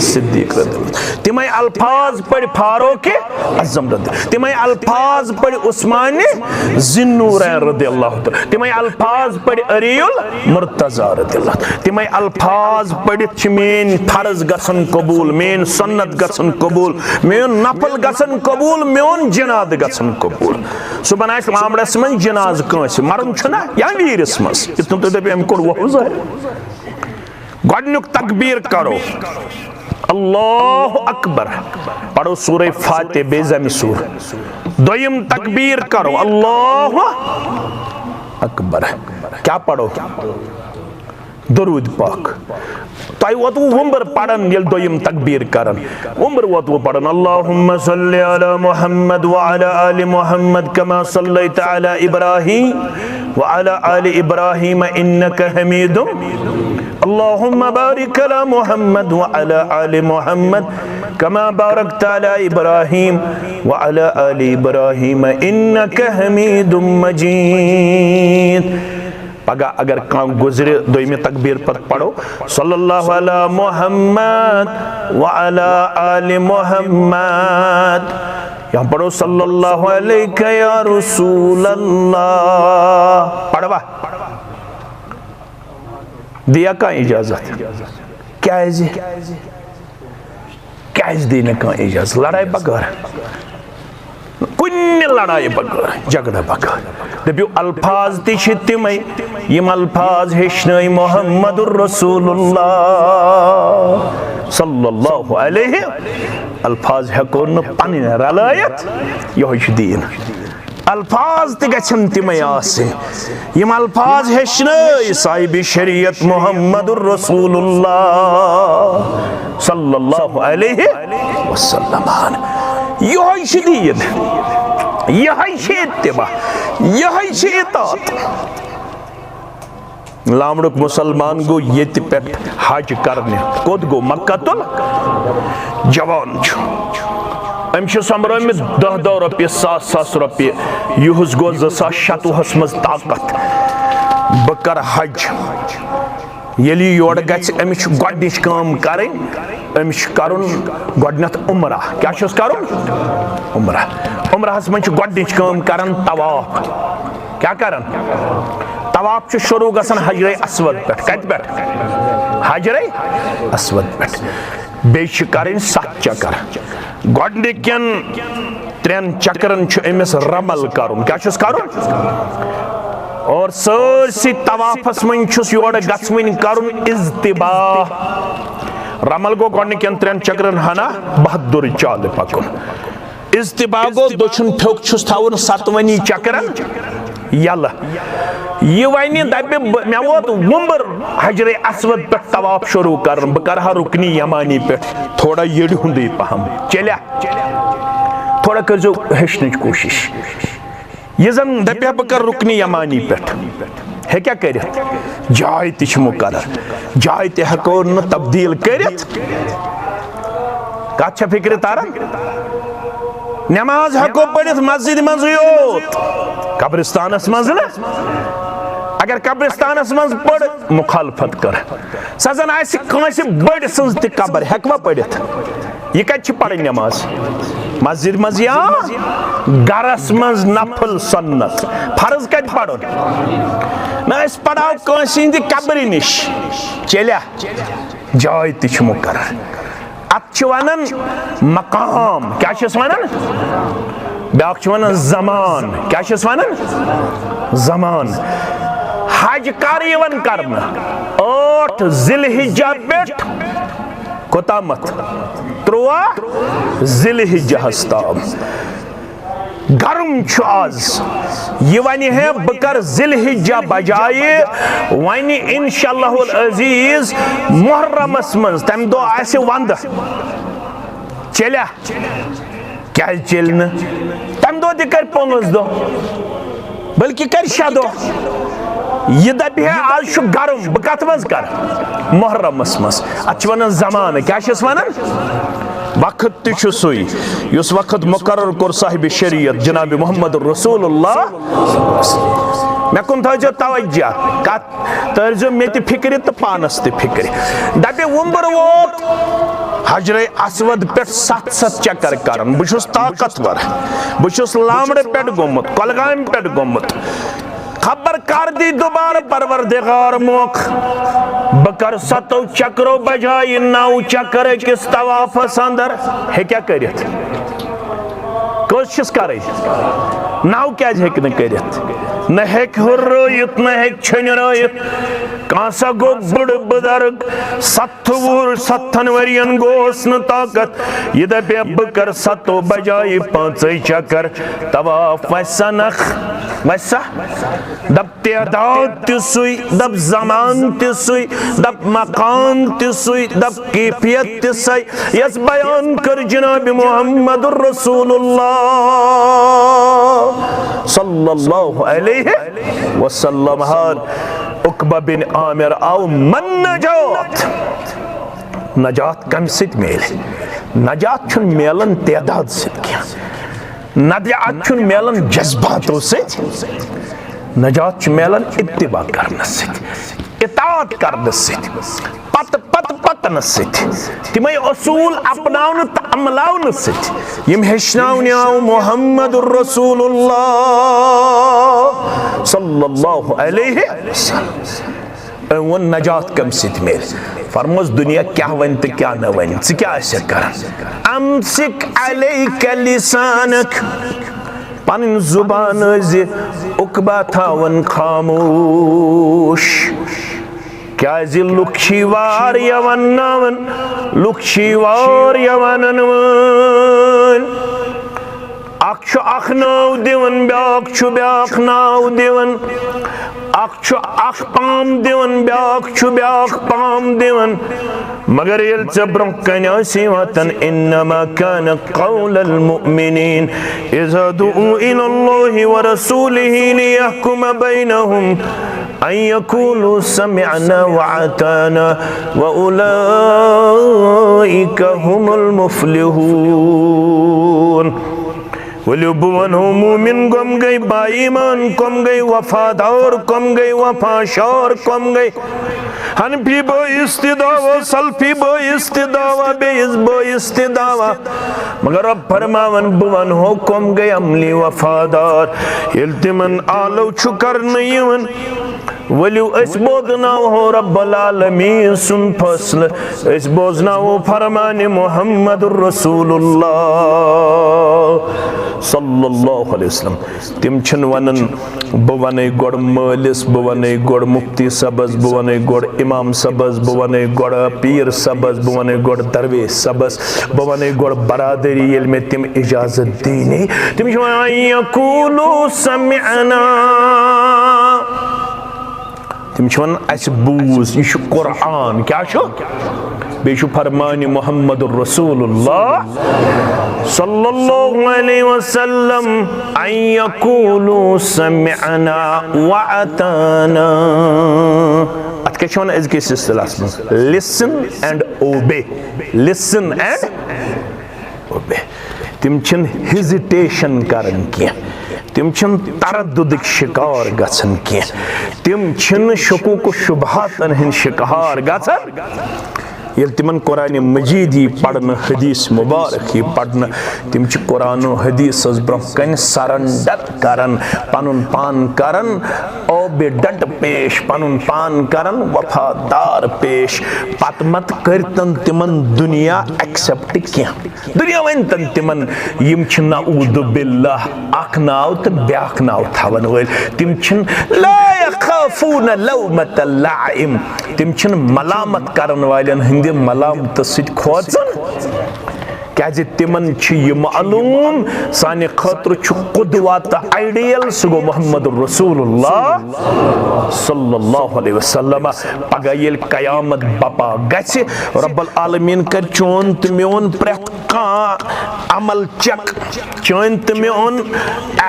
सिद्दीक तिम अल्फाज पढ़ फारूक आज़म तिम अल्फाज पढ़ उस्मान ज़िन्नूरैन रज़ियल्लाहु तआला तिम अल्फाज पढ़ अरीउल मुर्तज़ा रज़ियल्लाहु तिम अल्फाज पढ़ित मेन फर्ज गसन कबूल मेन सुन्नत गसन कबूल मेन नफल गसन कबूल मेन जनाद गसन कबूल सुबह आस मामलस मन जनाज कंस मरन छुना या वीरस मस इतन तो दे हम कोर वो जाहिर गडनुक तकबीर करो अल्लाहु अकबर पढ़ो सूरह फातिहा बेजमी सूर दोयम तकबीर करो अल्लाहु अकबर क्या पढ़ो दरूद पाक तय वत वंबर पढ़न यल दोयम तकबीर करन वंबर वत पढ़न अल्लाहुम्मा सल्लि अला मुहम्मद व अला आलि मुहम्मद कमा सल्लैता अला इब्राहीम व अला आलि इब्राहीम इन्नका हमीदुम अल्लाहुम्मा बारिक अला मुहम्मद व अला आलि मुहम्मद कमा बारकता अला इब्राहीम व अला आलि इब्राहीम इन्नका हमीदुम मजीद पगा अगर काम गुजरे दोयम तकबीर पर पढ़ो सल्लल्लाहु अला मुहम्मद व अला आलि मुहम्मद यहाँ पढ़ो सल्लल्लाहु अलैका या रसूल अल्लाह पढ़वा दिया का इजाजत क्या है जी क्या देने का इजाजत लड़ाई बगैर कुछ लड़ाई बगैर झगड़ा बगैर दप्यू अल्फाज तिम यम अल्फाज हेशन मोहम्मदुर रसूलुल्लाह सल्लल्लाहु अलैहि अल्फाज हेको न पन रलायत यह दीन अल्फाज तम तिम यम अल्फाज हेशन साहिब शरीयत मोहम्मदुर रसूलुल्लाह सल्लल्लाहु अलैहि वसल्लम यह दीन यह इत्तिबा यह इतात लामड़ुक मुसलमान गो ये पे हज करने कोत गो मक्कतुल जवान अम्स सम्भ्रमित 10 रुपये 1,000 रुपये युस गो 2026 मज ताकत बह कर हज यलि योर गछ अमिस गोडनिच काम करें अमिस करुन गोडनथ उमरा क्या करुन उमरा उमराहस मन गोडनिच काम करन तवाफ क्या करन तवाफ शुरू गसन हजरे अस्वद पे कत पे हजरे अस्वद पे बेच करें 7 चक्कर गोडनिकन 3 चक्करन अमिस रमल करुन क्या करुन और सरसी तवाफस मन योर गवन करुन इज्तिबा रमल गो गोडनिकन 3 चक्करन हना बहादुर चाल पकुन इज्तिबा गो दोछुन ठोक थावन 7 चक्करन यल यह वन दपे मे वोत वुम्बर हजरे अस्वद पे तवाफ शुरू कर बह कर रुकनी यमानी पे थोड़ा यड़ हुंद पहम चलिया थोड़ा करो हेचन कोशिश यह जन दपे बह कर रुकनी यमानी पे हे क्या कर जाय तह मुकर्रर जाय तको न तब्दील कर कत फिक्र तारन नमाज हको पढ़ित मस्जिद मज योत कब्रिस्तानस मज न अगर कब्रिस्तानस मज पढ़ मुखालफत कर सजन आंस बड़ सज कबर हेकवा पढ़ित यह कत पढ़ नमाज मस्जिद मज या गरस मज नफल सन्नत फर्ज कत पढ़न न पढ़ाव कंद कब्र निश चलिया जाय तह मुकर्रर अत वनन मकाम क्या वनन ब्या वनन जमान क्या वनन जमान हज कर करन 8 जिलहिज्जा पे कोतामत 3 जिलहिज्जाहस ताम गर्म आज यह वन है बह कर जिलहिज्जा बजाए वन इंशाअल्लाहुल अजीज मुहर्रमस मज तम दो आसे वंद चलिया क्या चल न तम दो कर 5 दो बल्कि कर 6 दो यह दप है आज गर्म बह कत मज कर मुहर्रमस मज अत वन जमान क्या वनन वक्त तुई युस वक्त मुकर्रर कोर साहिब शरीयत जनाब मोहम्मद रसूलुल्लाह मे कुन थो तवज्जो कत तरजो मे फिक्र तो पानस फिक्र दपे वुम्बर वोत हजरे अस्वद पे 7 चक्कर कर बहुत ताकतवर बहुत लामड़ पे गोमुत कोलगाम पे गोमुत खबर कर दी दोबारा परवरदिगार मोख बह कर 7 चक्रों बजाय 9 चक्कर किस तवाफस अंदर हे क्या कर कर 9 क्या कर न हेक हुर्रोयित न हेक छनरायित कांसा गो बड़ बुजुर्ग 7 वरियन गोस न ताकत यह दपे बह कर 7 बजाय 5 चक्कर तवाफ वसनख वैसा दप तादाद तुई दप जमान तुई दप मकान तुई दप कैफियत तुई यस बयान कर जनाब मोहम्मदुर रसूलुल्लाह सल्लल्लाहु अलैहि वसल्लम उकबा बिन आमिर आओ मन नजात कम सित मेल नजात छुन मेलन तादाद सित क्या नजात छुन मेलन जज्बातों से नजात मेलन इत्तिबा करने से इताअत करने से पत पत पतन से तिमय असूल अपनावन त अमलावन से यम हेचनावन आव मोहम्मदुर रसूलुल्लाह सल्लल्लाहु अलैहि वसल्लम वन नजात कम सित मेल फरमोस दुनिया क्या वन तो क्या न वन क्या कर अमसिक अलैका लिसानक पन जुबान ज़ि उकबा थावन खामोश क्या ज़ि लुक्षी वार यवन नावन लुक्षी वार यवनन अक्ष अख नाव दिवन ब्याख ब्याख नाव दिवन अक्ष अख पाम दिवन ब्याख ब्याख पाम दिवन मगर ये ब्रोह कन वतन इन्नमा कान क़ौलल मुअमिनीन इज़ा दुऊ इलल्लाहि व रसूलिही लियहकुम बैनहुम अन यक़ूलू समिअना व अताना व उलाइका हुमुल मुफ़्लिहून। वलियो बुवन हो मोमिन गम गई बाईमान कम गई वफादार कम गई वफाशार कम गई हनफी बो इस्तिदावा सल्फी बो इस्तिदावा बेइस बो इस्तिदावा मगर अब फरमावन बुवन हो कम गई अमली वफादार इल्तिमन आलो छुकर नहीं वलियो अस बोदनाव हो रब्बुल आलमीन सुन फसल अस बोदनाव फरमान मुहम्मदुर रसूलुल्लाह सल्लल्लाहु अलैहि वसल्लम तिम छन वनन बो वने गोड़ मालिस बो वने गोड़ मुफ्ती सबस बो वने गोड़ इमाम सबस बो वने गोड़ पीर सबस बो वने गोड़ दरवेश सबस बो वने गोड़ बरादरी येल में तिम इजाजत दीनी तिम यक़ूलू समिअना तिम छन अस बूज यह कुरान क्या बेशु फरमान मुहम्मदुर रसूलुल्लाह सल्लल्लाहु अलैहि वसल्लम अन यक़ूलू समिअना व अताना अत क्या वन अज़किस इस्तिलाहस मं listen and obey listen and obey तिम छन हेजिटेशन करन किया तिम छन तरद्दुद शिकार गछन किया तिम छन शुकूक शुबहातन हिंद शिकार गछन ये तिमन कुरान मजीद ही पढ़न हदीस मुबारक ही पढ़न तिम च कुरान हदीस ब्रोह कन सरेंडर करन पनुन पान करन ओ बेडट पेश पनुन पान करन वफादार पेश पत मत करतन तिमन दुनिया एक्सेप्ट किया दुनिया वनतन तिमन यम छ नऊद बिल्लाह अख नाव त ब्याख नाव थवन वल तिम छन ला यखाफून लौमत लाइम तिम छन मलामत करन वालन हिंद मलामत सिट खोचन क्या तिमन यह मालूम साने खतर कुदवा तो आइडियल सह गो मुहम्मद रसूलुल्लाह सल्लल्लाहु अलैहि वसल्लम पगह ये कयामत बपा गछि रब्बुल आलमीन कर चोन तो मोन प्रेत कां अमल चक चोन तो मोन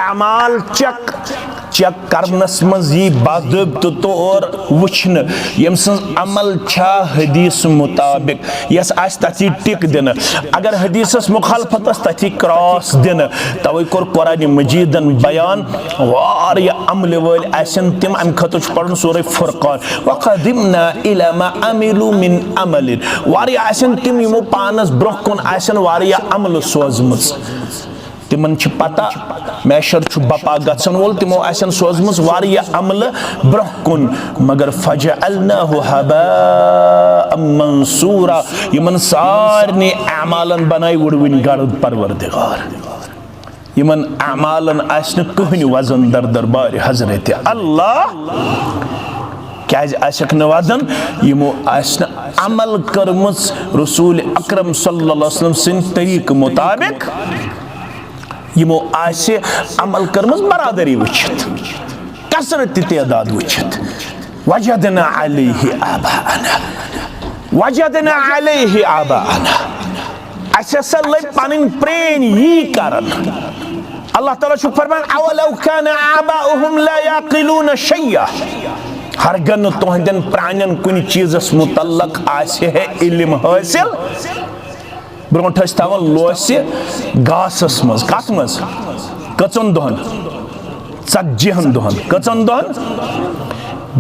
अमाल चक चेक करनस मज यी बाज़ाब्त तौर वुछन यम सं अमल छा हदीस मुताबिक यस आस तथी टिक दिन अगर हदीसस मुखालफत तथी क्रॉस दिन तवे कोर कुरान मजीदन बयान वारिया अमल वल आसन तिम अम खत पढ़न सूरह फुरकान वक़दिमना इला मा अमिलू मिन अमल वारिया आसन तिम यमो पानस ब्रोह कुन आसन वारिया अमल सोजमस तिमन छ पता मैशर छु बपा गसन वोल तिमो आसन सोजमस वारिया अमल ब्रोह कुन मगर फजअलनाहु हबाअम मंसूरा यमन सारने अमालन बनाई वुडविन गरद परवरदिगार यमन अमालन आसन कहन वजन दर दरबार हजरत अल्लाह क्या आशक नवाजन यमो आसन अमल करमस रसूल अकरम सल्लल्लाहु अलैहि वसल्लम सिन तरीक मुताबिक यमो आसे अमल करमस बरादरी वचित कसरत तदाद वचित वजदना अलैहि आबाअना असल पन प्रेन यी करन अल्लाह ताला छु फरमान अवलौ कान आबाउहुम ला याकिलून शैया हरगन तोहदन प्राणन कुन चीजस मुतल्लक आसे है इल्म हासिल ब्रोट तवन लोस घासस मज कत मज कचन दोहन 40 दोहन कचन दोहन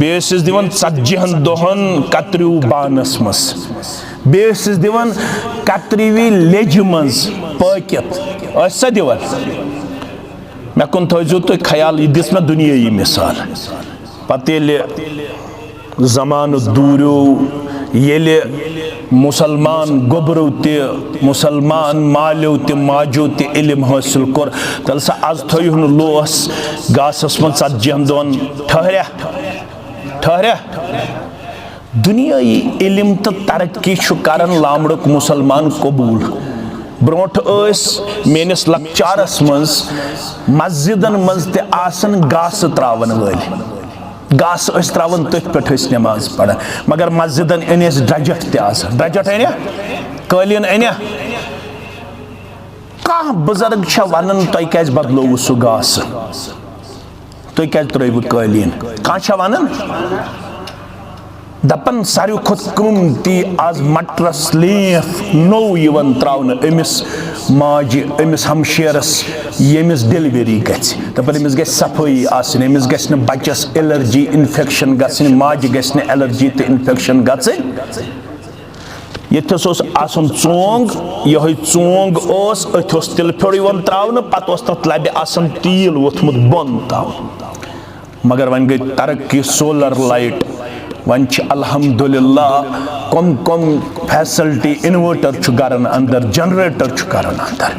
बेस दिवन 40 दोहन कतरु बानस मज बेस दिवन कतरवी लेज मज पकित ऐसा दिवन मे कुन थो तो ख्याल यह दिस मे दुनियाई मिसाल पत जमान दूरो येले मुसलमान गोबरू ते मुसलमान मालियो ते माजो ते इल्म हासिल कोर तल सा आज थोयुन लोस गासस मन 40 दोन ठहरिया दुनियाई इल्म तो तरक्की करन लामड़क मुसलमान कबूल ब्रोट मेनिस लक्चारस मज मस्जिदन मज ते आसन गास त्रावन वाल गास त्रावन तथ पे नमाज पढ़ान मगर मस्जिदन अनिस ड्रजट ड्रजट अनिया कालीन अनिया कह बुजुर्ग वन तुम क्या बदलो सह गास तुम क्या त्रो कालीन कह वन दपन सारे खुद कीमती आज मटरस left no त्रावन Amish माजि Amish हमशेरस यमिस delivery गपन Amish ग सफाई आसन अमिस गस बच्चस एलर्जी इन्फेक्शन गसन माजि गस एलर्जी तो इन्फेक्शन गसन यथस आसन चोंग यह चोंग अथ तिल फ्योड़ त्रावन पत तथ लबे आसन टील वोथमुत बन ताव मगर वन गई तरक्की सोलर लाइट वन अल्हम्दुलिल्लाह कम फैसिलिटी इन्वर्टर गरन अंदर जनरेटर गरन अंदर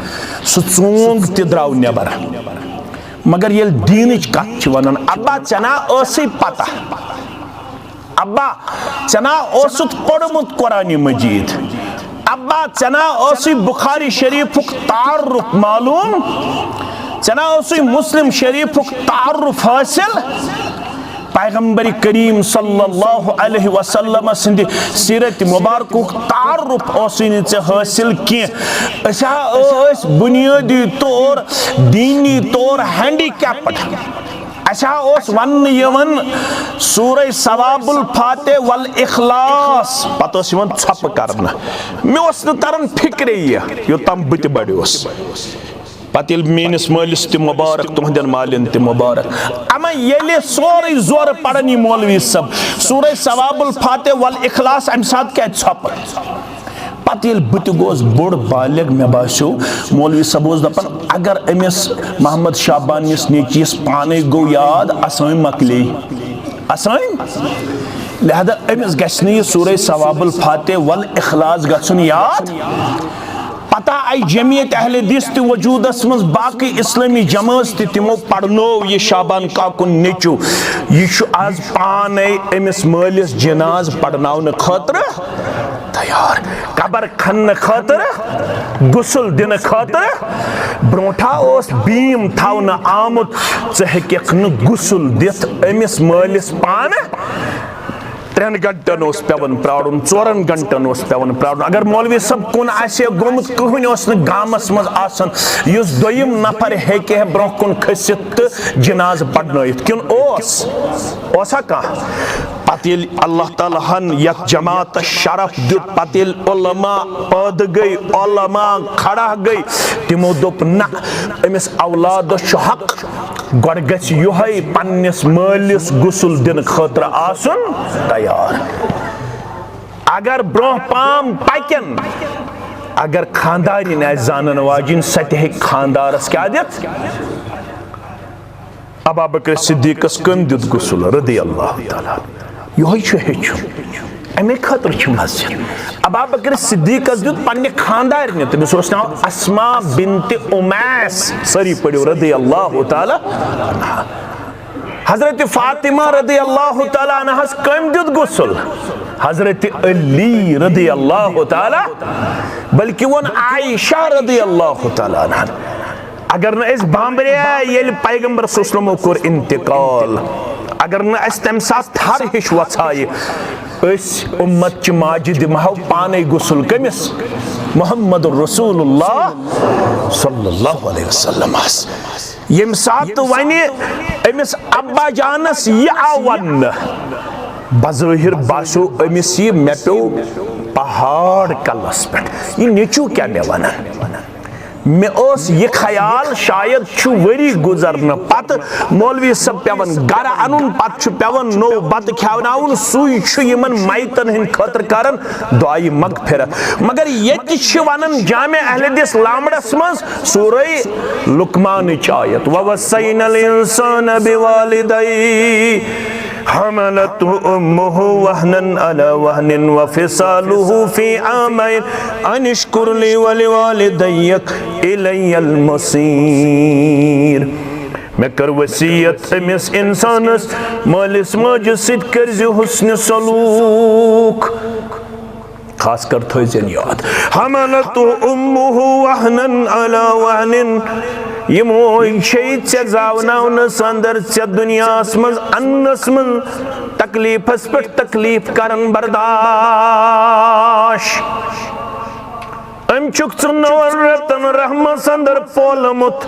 सह चोंग त द्राव नबर मगर ये दीनच कथ वन अब्बा चना पता अब्बा चना पढ़मुत कुरान मजीद अब्बा चना बुखारी शरीफुक तारुफ मालूम चना मुस्लिम शरीफुक तारुफ हासिल पैगंबर करीम सल्लल्लाहु अलैहि वसल्लम सिंध सीरत मुबारक तारुफ हासिल की बुनियादी तौर दीनी तौर हैंडीकैप्ड वन सूरह सवाबुल फाते वल इखलास पत छप कर मे तरन फिक्रे योतम बत बड़ोस पत मेनिस मालिस त मुबारक तुहदन मालिन त मुबारक अमा ये सोरे जोर पढ़नी मौलवी सब सूरह सवाबुल फाते वल इखलास अम सात क्या छप पत बत गोस बोड़ बालिग मे बासो मौलवी सब दपान अगर अमिस मोहम्मद शाबानिस नेचीस पाने गो याद असाम मकले असाम लिहाजा अमिस गस सूरह सवाबुल फाते वल इखलास गसन याद पता आई जमीयत अहले हदीस त वजूदस मज बाकी इस्लामी जमात तिमो पढ़नो ये शाबान काकुन नेचू यह आज पाने अमिस मालिस जनाज पढ़नावन खतर तैयार कबर खन खतर गुसल दिन खतर ब्रोठा बीम थवन आमुत हेक गुसल दिथ अमिस मालिस पाने 3 घंटन पेवन प्राड़न 4 घंटन पेवन प्राड़न अगर मौलवी सब कुन गोमुत कहन गामस मज आसन युस दोयम नफर हेके ब्रोह कुन खसित तो जनाज पढ़नयित किन ओसा कह पत अल्लाह ताला हन यथ जमात शरफ दुत पत उलमा पद गई उलमा खड़ा गई तिमो दोप ना अमिस औलाद हक गड़ गछ योहै पन्निस मालिस गुसल दिन खतर आसन तैयार अगर ब्रोह पाम पकन अगर खानदारिन जानन वाजिन सत खानदारस क्या दित अबू बकर सिद्दीकस कम दित गुसल रदी अल्लाह ताला योहै हेचु अमे खतर मस्जिद अबू बकर सिद्दीकस दित पन्ने खानदारिन तमिस नाव अस्मा बिन्त उमैस सरी पढ़ो रदी अल्लाह ताला हजरत फातिमा रदी अल्लाह ताला अन्हास कम दित गुसल हजरत अली रदी अल्लाह ताला बल्कि वन आयशा रदी अल्लाह ताला अन्हा अगर न इस बांबरे येल पैगंबर सल्लल्लाहु अलैहि वसल्लम इंतकाल अगर न अस तम साथ थर हिश वछाय उम्मत च माजिद महव पाने गुसल कमिस मोहम्मद रसूलुल्लाह सल्लल्लाहु अलैहि वसल्लम यम सात वने अमिस अब्बा जानस यह आवन बज़ाहिर बासो अमिस यह मे पे पहाड़ कलस पे यह नेचू क्या मे वन मे यह ख्याल शायद वरी गुजरन पत मौलवी सब पेवन गर अन पत पेवन नो बत खेवन सुन मैतन हंद खतर करन दुआई मगफिरत मगर ये वन जामे अहले हदीस लामड़स मज सूरह लुकमान आयत ववस्सैनल इंसान बिवालिदैहि हमलतहु उम्मुहु वहनन अला वहनिन व फिसालुहु फी आमैन अनिश्कुर ली व लिवालिदैक इलैयल मसीर। मैं कर वसीयत अमिस इंसानस मालिस माजिस सित कर्ज हुस्न सलूक। खास कर थोजन याद हमलतु उम्मुहु वहनन अला वहनिन यमो शहीद से जावनावन अंदर से दुनियास मज अन्नस मज तकलीफस पे तकलीफ करन बर्दाश अम चुक नवन रतन रहमस अंदर पोलमुत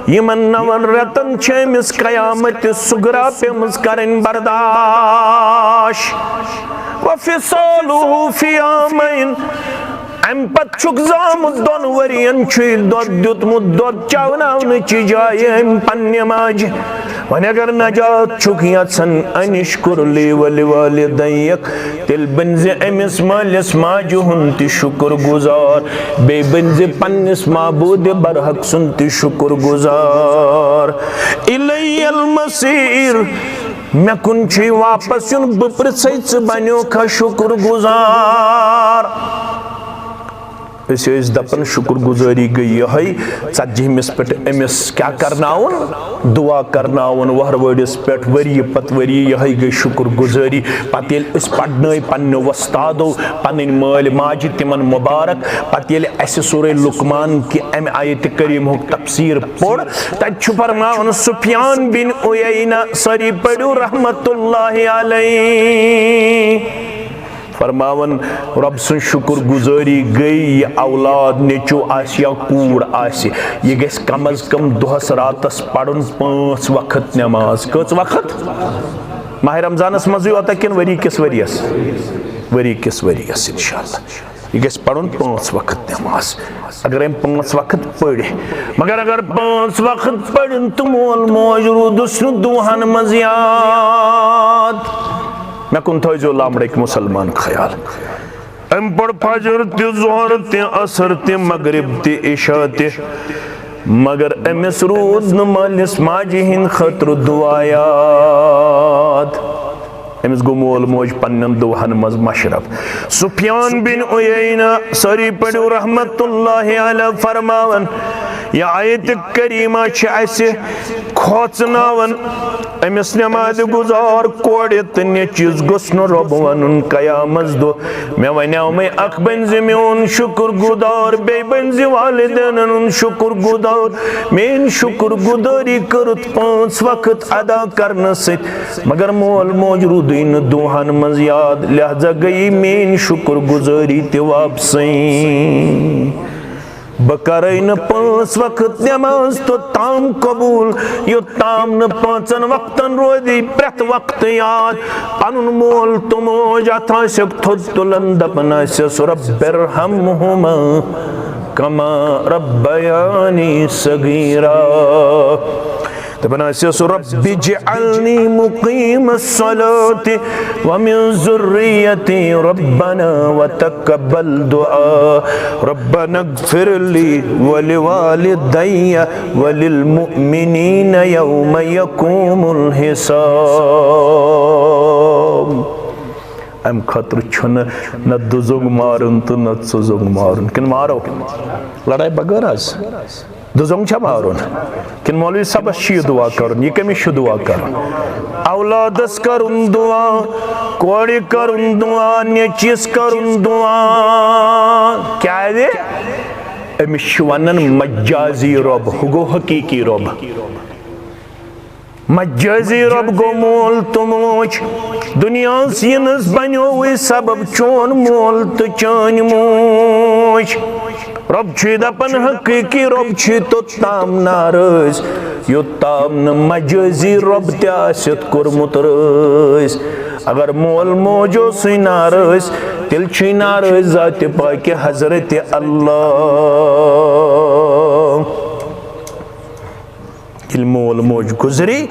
यमन नवन रतन छमिस कयामत सुगरा पे मज करन बर्दाश वफिसालुहु फी आमैन अम पत छुक जामुत दोन वरियन दोद दुतमुत दोद चावनावन जाय पन्ने माज वन अगर नजात छुक यसन अनिश्कुर ली व लिवालिदैक तिल बनजे अमिस मालिस माजु हुन ति शुक्र गुजार बे बनजे पन्निस माबूद बरहक सुन ति शुक्र गुजार इलैयल मसीर मैं कुन छी वापस युन बप्रसै बन्यो खा शुक्र गुजार। दपन शुक्र गुजारी गई यही 40 पे अमिस क्या करनावन दुआ करनावन वहर वड़िस पे वरी पत वरी यही गई शुक्र गुजारी पत पढ़न पन्ने वस्तादो पन माल माजि तिमन मुबारक पत सूरे लुकमान कि अम आयत करीम तफसीर पोड़ तत फरमावन सुफियान बिन उयैना सरी पढ़ू रहमतुल्लाहि अलैहि फरमावन रब सुन शुक्र गुजारी गई ये औलाद नेचो आसि या कूड़ आसि ये गस कम अज कम दोहस रातस पढ़न 5 वक्त नमाज कच वक्त माह रमजानस मज योता किन वरी किस वरियस इंशाअल्लाह ये गस पढ़न 5 वक्त नमाज अगर हम 5 वक्त पढ़े मगर अगर 5 वक्त पढ़न तो मोल मोज रुदुस दुहन मज याद मैं कुन थो लामड़क मुसलमान ख्याल अम पढ़ फजर ते जोहर ते असर ते मगरिब ते इशा ते मगर अमिस रूद न मालिस माजि हिंद खतर दुआयात अमिस गो मोल मोज पन्न दुहन मज मशरफ। सुफियान बिन उयैना सरी पढ़ू रहमतुल्लाहि अलैहि फरमावन यह आयत करीमा खोचनावन अमिस नमाज गुजार कोड़ तो नेचिस गुस्न रब वन कयामस दो मे वनाव मे अख बनजि मोन शुक्र गुजार बे बनजि वालिदैन शुक्र गुजार मेन शुक्र गुजारी करत 5 वक्त अदा करन सत मगर मोल मोज रुदीन दुहन मज याद लिहाजा गई मेन शुक्र गुजारी ते वापसी बकरई न 5 वक्त नमाज तो ताम कबूल यो ताम न 5 वक्तन रोदी प्रत वक्त याद पनुन मोल तो मोज अथा सक थोद तुलन दपना से रब्बिरहमहुमा कमा रब्बयानी सगीरा तबना से रब्बि जअलनी मुकीमस्सलाति व मिन ज़ुर्रियति रब्बना व तक़ब्बल दुआ रब्बना इग़फ़िर ली व लिवालिदैय व लिलमुमिनीन यौम यक़ूमुल हिसाब। अम खतर छुन न दुजुग मारुन तो न सुजुग मारुन किन मारो लड़ाई बगैर आज दुजुग छा मारुन किन मौलवी सबस छी दुआ करुन ये कमिस दुआ करुन औलादस करुन दुआ कोड़ी करुन दुआ नेचिस करुन दुआ क्या है अमिस वनन मजाजी रब हुगो हकीकी रब मजाजी रब गो मोल तो मोज दुनिया यनस बनो सबब चोन मोल तो चान मोज रब दपन हकीकी रब तो ताम नाराज यो ताम न मजाजी रब तत कोर्मुत राज अगर मोल मोजो सु नाराज तिल नाराज जात पाक हजरत अल्लाह मोल मोज गुजरी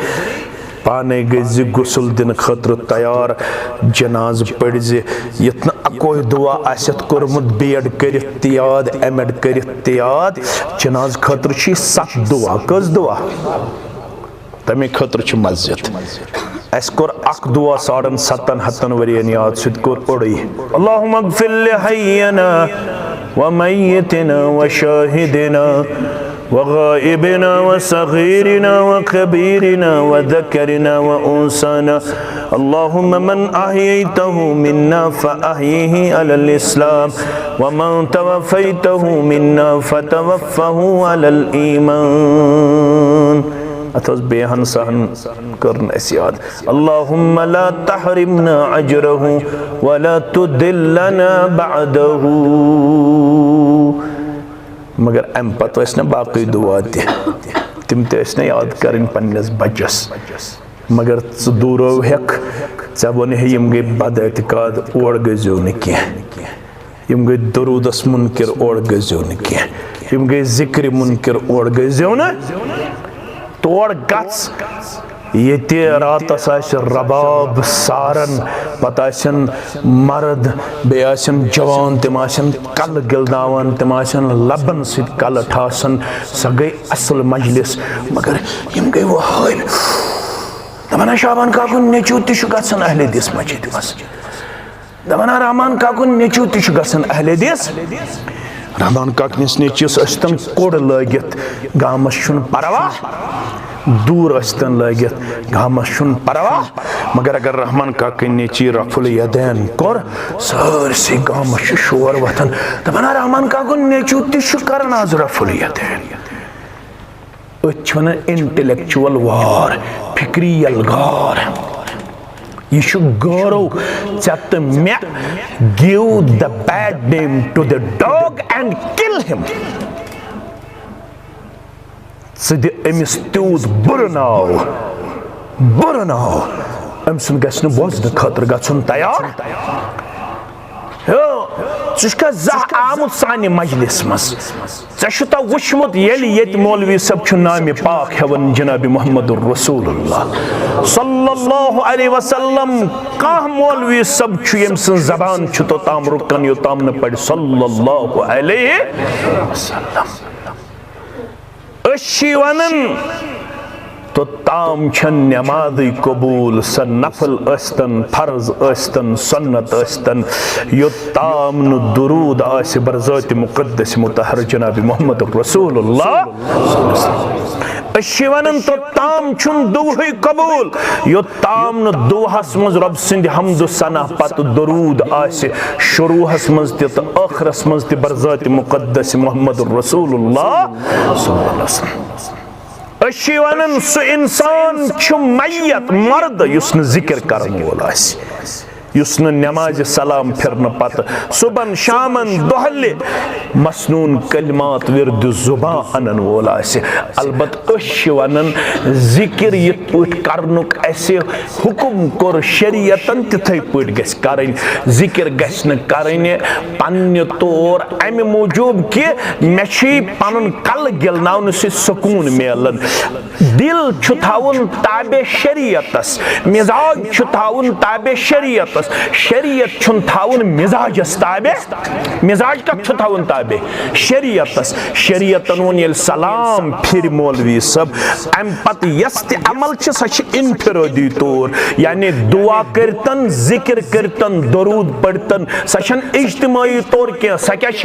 पाने गई गुसल दिन खतर तैयार जनाज पढ़ यत अकोह दुआ आसत कोर्मुत बेड कर याद एमेड कर याद जनाज खतर 7 दुआ कस दुआ तमे खतर मस्जिद अस्कोर अक दुआ 7.5 वरियन याद सुदकोर ओड़ी अल्लाहुम्मा अग़फ़िर लिहय्यना व मय्यितना व शाहिदिना व गाइबिना व सगीरिना व कबीरिना व ज़करिना व उन्साना अल्लाहुम्मा मन अहयैतहु मिन्ना फ़अहयिही अलल इस्लाम व मन तवफ़्फ़ैतहु मिन्ना फ़तवफ़्फ़हु अलल ईमान। अथवा बेहन सहन करन याद अल्लाहुम्मा ला तहरिमना अजरहु व ला तुदिल्लना बअदहु। मगर अम पत न बाकी दुआ तिम न याद कर पन्नस बचस मगर दूरो हेक ऐ वन यम गई बद एतकाद और गजो न यम गई दरूदस मुनकर और गजो न यम गई जिक्र मुनकर और गजो न तोड़ गस ये रातस रबाब सारन पताशन मर्द बेआसन जवान तिम कल गिलदावन तिम लबन सत कल ठासन स गई असल मजलिस मगर यम गई वो हाल दमना शाबान काकुन नेचू तह गसन अहले दिस मस्जिद मस दमना रहमान काकुन नेचू तह गसन अहले दिस रहमान काकनिस नेचिस अस्तन कोड़ लगित गामस छुन परवाह दूर अस्तन लगित गामस छुन परवाह मगर अगर रहमान काकन नेची रफुल यदैन कोर सरसी गामस शोर वथन दपना रहमान काकुन नेचू तह करन आज रफुल यदैन अन इंटेलेक्चुअल वार फिक्री यलगार यह गौरव चत मे give the bad name to the dog and kill him द अमिस तूत बुर नाव अम सुन गसन बोजन खतर गसन तैयार ज़ह आमुत सानि मजलिस मज ज़ा वुचमुत ये मौलवी सब नाम पाक हेवन जनाब मोहम्मद रसूलुल्लाह सल्लल्लाहु अलैहि वसल्लम कह मौलवी सब यम सं जबान तोताम रुकन योताम न पढ़ सल्लल्लाहु अलैहि वसल्लम वनन तो ताम छन नमाज कबूल स नफल अस्तन फर्ज अस्तन सुन्नत अस्तन यो ताम न दुरूद आसे बरज़ात मुक़द्दस मुतहर जनाब मोहम्मद रसूलुल्लाह वनन तो ताम छुन दुह कबूल यो ताम न दुहस मज रब सिंद हमद सना पत दुरूद आसे शुरूहस मज त आखिरस मज त बरज़ात मुक़द्दस मोहम्मद रसूलुल्लाह सल्लल्लाहु अलैहि वसल्लम वन सह इंसान मैयत मर्द युस न जिक्र करन वोल युस न नमाज सलाम फिरन पत सुबन शामन दोहले मसनून कलिमात विरद जुबा अनन वोल अलबत वनन जिक्र यिथ पट करनुक ऐसे हुकुम कोर शरीयतन तिथै पट गस करन जिक्र गस न करन पन्ने तौर अमि मूजूब कि मे छी पनुन कल गिलनावन से सुकून मिलन दिल छु थाउन ताबे शरीयतस मिजाज छु थाउन ताबे शरीयतस शरीयत छुन थाउन मिजाजस ताबे मिजाज कत छु थाउन ताबे शरीयतस शरीयतन वन ये सलाम फिर मौलवी सब अम पत यस ते अमल छ सच इनफिरादी तौर यानी दुआ करतन जिक्र करतन दरूद पढ़तन सचन इज्तिमाई तौर के सके छ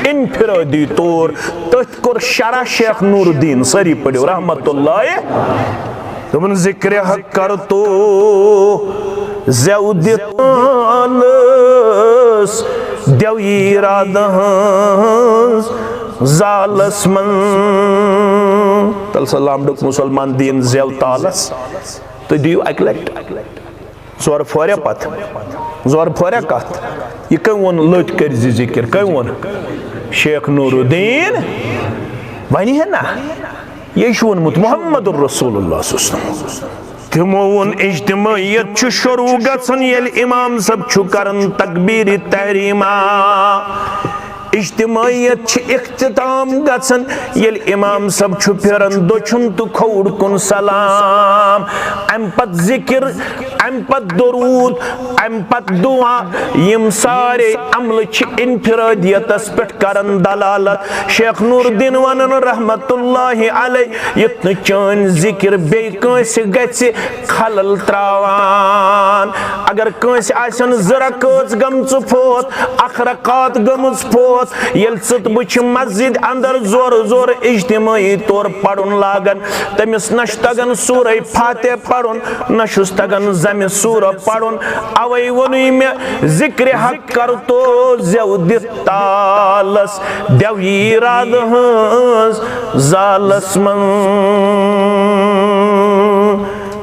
इनफिरादी तौर तथ कोर शरा शेख नूरुद्दीन सरी पढ़ो रहमतुल्लाह तुमन जिक्र हक कर तो ज़ेउदित देव जालस मन तल सलाम डुक मुसलमान दीन जेव तालस तो दियो अक लट जोर फोरे पत जोर फोरे कत ये कम वन लट कर जिक्र कम वन शेख नूरुद्दीन वनी है ना ये वोनमुत मोहम्मद रसूलुल्लाह तमो वोन इज्तिमाइयत शुरू गसन येल इमाम सब करन तकबीर तहरीमा इज्तिमाइयत इख्तिताम गसन येल इमाम सब फिरन दोछुन तो खौड़ कुन सलाम अम पत जिक्र अम पत दरूद अम पत दुआ यम सारे अमल छ इनफिरादियतस पेट करन दलालत शेख नूरुद्दीन वनन रहमतुल्लाहि अलैहि यत चान जिक्र बे कंस गछ खलल त्रावान अगर कंस आसन जरकस गमच फोत अखरकात गमच फोत यल सत बुछ मस्जिद अंदर जोर जोर इज्तिमाई तौर पढ़न लागन तमिस नश तगन सूरह फातिहा पढ़न नशुस तगन जम सूरह पढ़न अवै वनुई मे जिक्र हक कर तो ज़ेव तालस देवी राद हंस जालस मन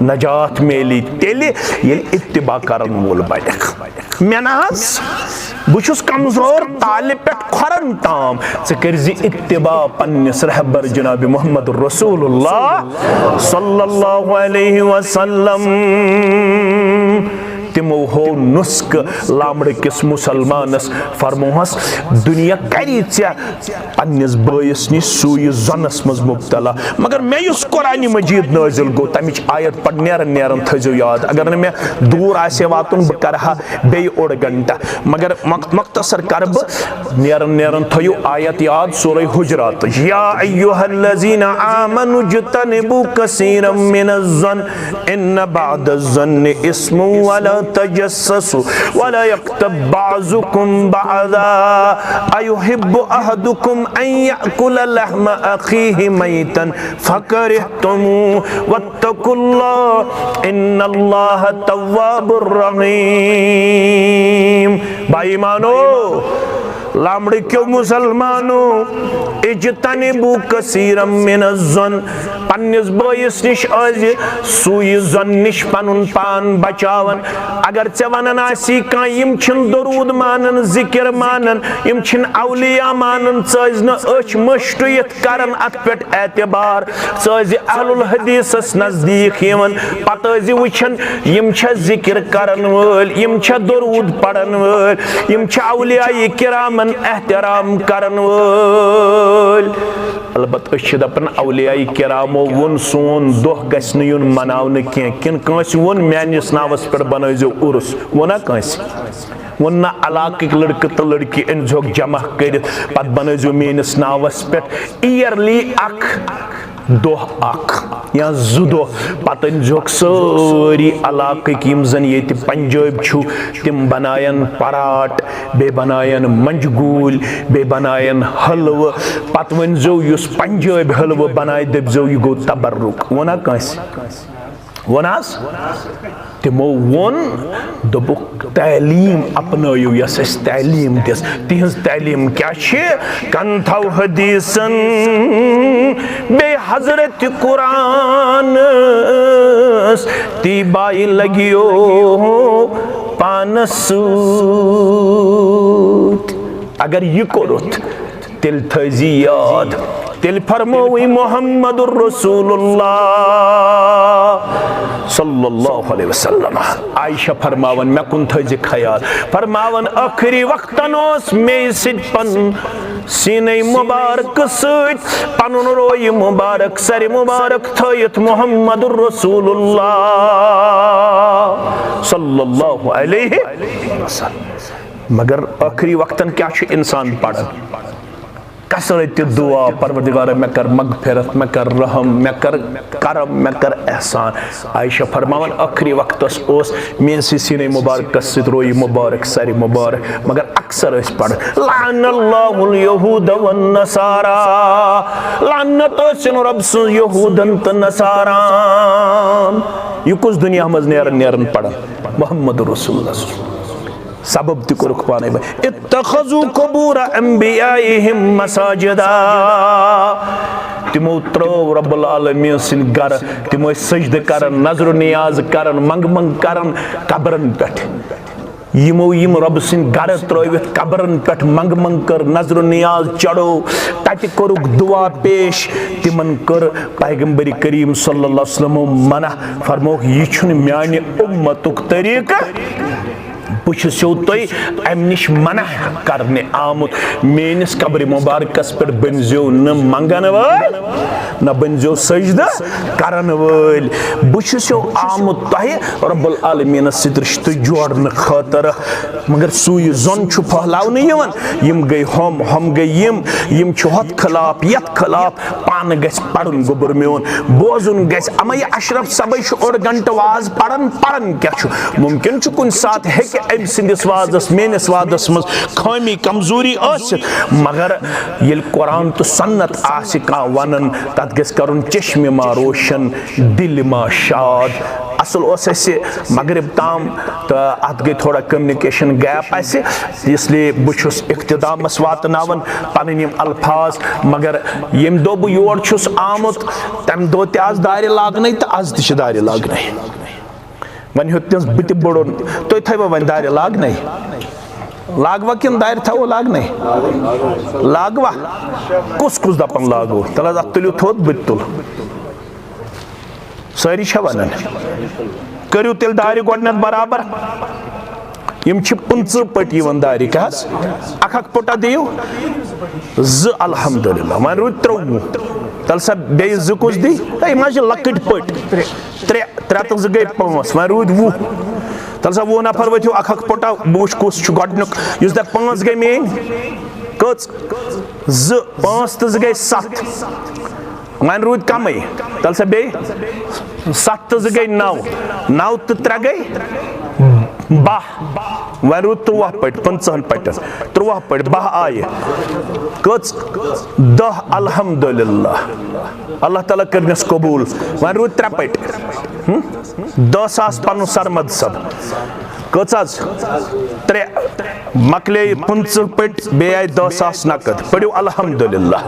नजात मेली तेली ये इत्तिबा करन वोल बड़क मेनास बुछुस कमजोर ताले पेट खरन ताम करजी इत्तिबा पन्निस रहबर जनाब मोहम्मद रसूलुल्लाह सल्लल्लाहु अलैहि वसल्लम तिमो हो नुस्क लामड़ किस मुसलमानस फरमोहस दुनिया करी चे पन्निस बयस निश सूय जनस मज मुब्तला मगर मैं युस कुरान मजीद नाजिल गो तमिच आयत पढ़ नेरन नेरन थजो याद अगर मैं दूर आसे वातुन ब करहा बे ओड़ घंटा मगर मख्तसर कर ब नेरन नेरन थयो आयत याद सूरह हुजरात या अय्युहल्लज़ीना आमनु जुतनिबु कसीरम मिनज़्ज़न इन्न बअदज़्ज़न्नि इस्मुन वला तजस्ससु वला यक्तब बाज़ुकुम बाज़ा अयुहिब्बु अहदुकुम अन याकुल लहम अखीहि मैतन फकरिहतुमू वत्तकुल्लाह इन्नल्लाह तव्वाबुर रहीम। भाई मानो लामड़ी क्यों मुसलमानो इज्तनिबु कसीरम मिनज़्ज़न पन्निस बयस निश आज सूय जन निश पनुन पान बचावन अगर चे वनन आसी का यम छिन दरूद मानन जिक्र मानन यम छिन औलिया मानन चज न अच मश्टुयत करन अत पेट एतबार चज अहलुल हदीसस नजदीक यवन पतज वचन यम छ जिक्र करन वल यम छ दरूद पढ़न वल यम छ औलिया किरामन एहतराम करन वल अलबत अश दपन औलिया किरामो वोन सोन दोह गस न युन मनावन के किन कंस वोन म्यानिस नावस पर बनइजो उर्स वोना कंस वोना इलाके लड़के तो लड़की इन झोक जमा कर पत बनइजो मेनिस नावस पे ईयरली अख दोह अख या जु दोह पतन झोक सारी इलाके यम जन ये पंजाब छु तिम बनायन पराट बे बनायन मंजगूल बे बनायन हलव पत वनजो युस पंजाब हलव बनाय दबजो यह गो तबरुक वना कंस वनास तिमो वोन दोबुक तालीम अपनायु यस तालीम दिस तिहज तालीम क्या छे कंथव हदीसन बे हजरत कुरान ती बाई लगियो पानसूत अगर ये कोरुत तिल थजी याद तिल फरमोई मोहम्मदुर रसूलुल्लाह सल्लल्लाहु अलैहि वसल्लम आयशा फरमावन मैं कुन थज ख्याल फरमावन आखिरी वक्तनोस में सिपन सीने मुबारक सत पनुन रोय मुबारक सर मुबारक थयत मोहम्मदुर रसूलुल्लाह सल्लल्लाहु अलैहि वसल्लम मगर आखिरी वक्तन क्या इंसान पढ़न कसरत दुआ परवरदिगार मैं कर मगफिरत मैं कर रहम मैं कर करम मैं कर एहसान आयशा फरमावन आखिरी वक्तस ओस मेन सीने मुबारक सत रोई मुबारक सर मुबारक मगर अक्सर पढ़ लानल्लाहुल यहूद वन नसारा लानत रब सु यहूदन त नसारा यह कुछ दुनिया मज नेरन नेरन पढ़ मोहम्मद रसूलुल्लाह सबब ति कोरुख पाने में इत्तखजु कुबूर अंबियाइहिम मसाजिदा तिमो त्रो रब्बुल आलमीन सिन घर तिमो सजद करन नजर नियाज करन मंग मंग करन कब्रन पेट यमो यम रब सिन घर त्रोवित कब्रन पेट मंग मंग कर नजर नियाज चढ़ो तत कोरुख दुआ पेश तिमन कर पैगंबर करीम सल्लल्लाहु अलैहि वसल्लम मना फरमो यह छुन म्यानि उम्मतुक तरीका पुछो तुई अम निश मना करने आमुत मेनिस कब्र मुबारकस पे बनजो न मंगन वल न बनजो सजदा करन वल बुछो आमुत तहे रब्बुल आलमीन सित रिश्ते जोड़न खातर मगर सुई जोन छु फहलावने यवन यम गई हम गई यम छु हत खिलाफ यत खिलाफ पान गस पड़न गोबर मेन बोजुन गस अमय अशरफ सबई और घंट वाज पड़न क्या छु मुमकिन छु कुन साथ है कि अम सिंदिस वादस मेनिस वादस मज खामी कमजोरी मगर ये कुरान तो सन्नत आसि का वनन तत गस करुन चश्मे मा रोशन दिल मा शाद असल मगरिब ताम तो अत गई थोड़ा कम्युनिकेशन गैप इसलिए बुछुस इख्तितामस वातनावन पन यम अल्फाज मगर यम दो बह योर छुस आमुत तम दो तज दारि लागन तो आज तह दारि लागन वन हे बत बड़न तुम थवा वन दारि लागन लागवा किन दारि थो लागन लागवा कुस दपन लागो तल तुलु थोद बत तुल सारी वन करू तेल दारि गोडनथ बराबर यम 15 पट दारि कस अख पुटा दियो ज अल्हम्दुलिल्लाह वन रूद 3 तल सा बे ज कुस दी मा लकट पट 3 तो 2 गई 5 वन रूद 20 तल सा 20 नफर वो अख पुटा बुश कुस गोडनुक युस द 5 गई मेन कच ज 5 तो 2 गई 7 वन रूद कम तल सा बे 7 तो 2 गई 9 तो 3 गई 12 वन रूद 3 पट 50 पट 3 पट 12 आय कच 10 अल्हम्दुलिल्लाह अल्लाह ताला करनस कबूल वन रूद 3 पट 10,000 पन सरमद सब कच 3 मकले 15 पट बे आय 10,000 नकद पड़ो अल्हम्दुलिल्लाह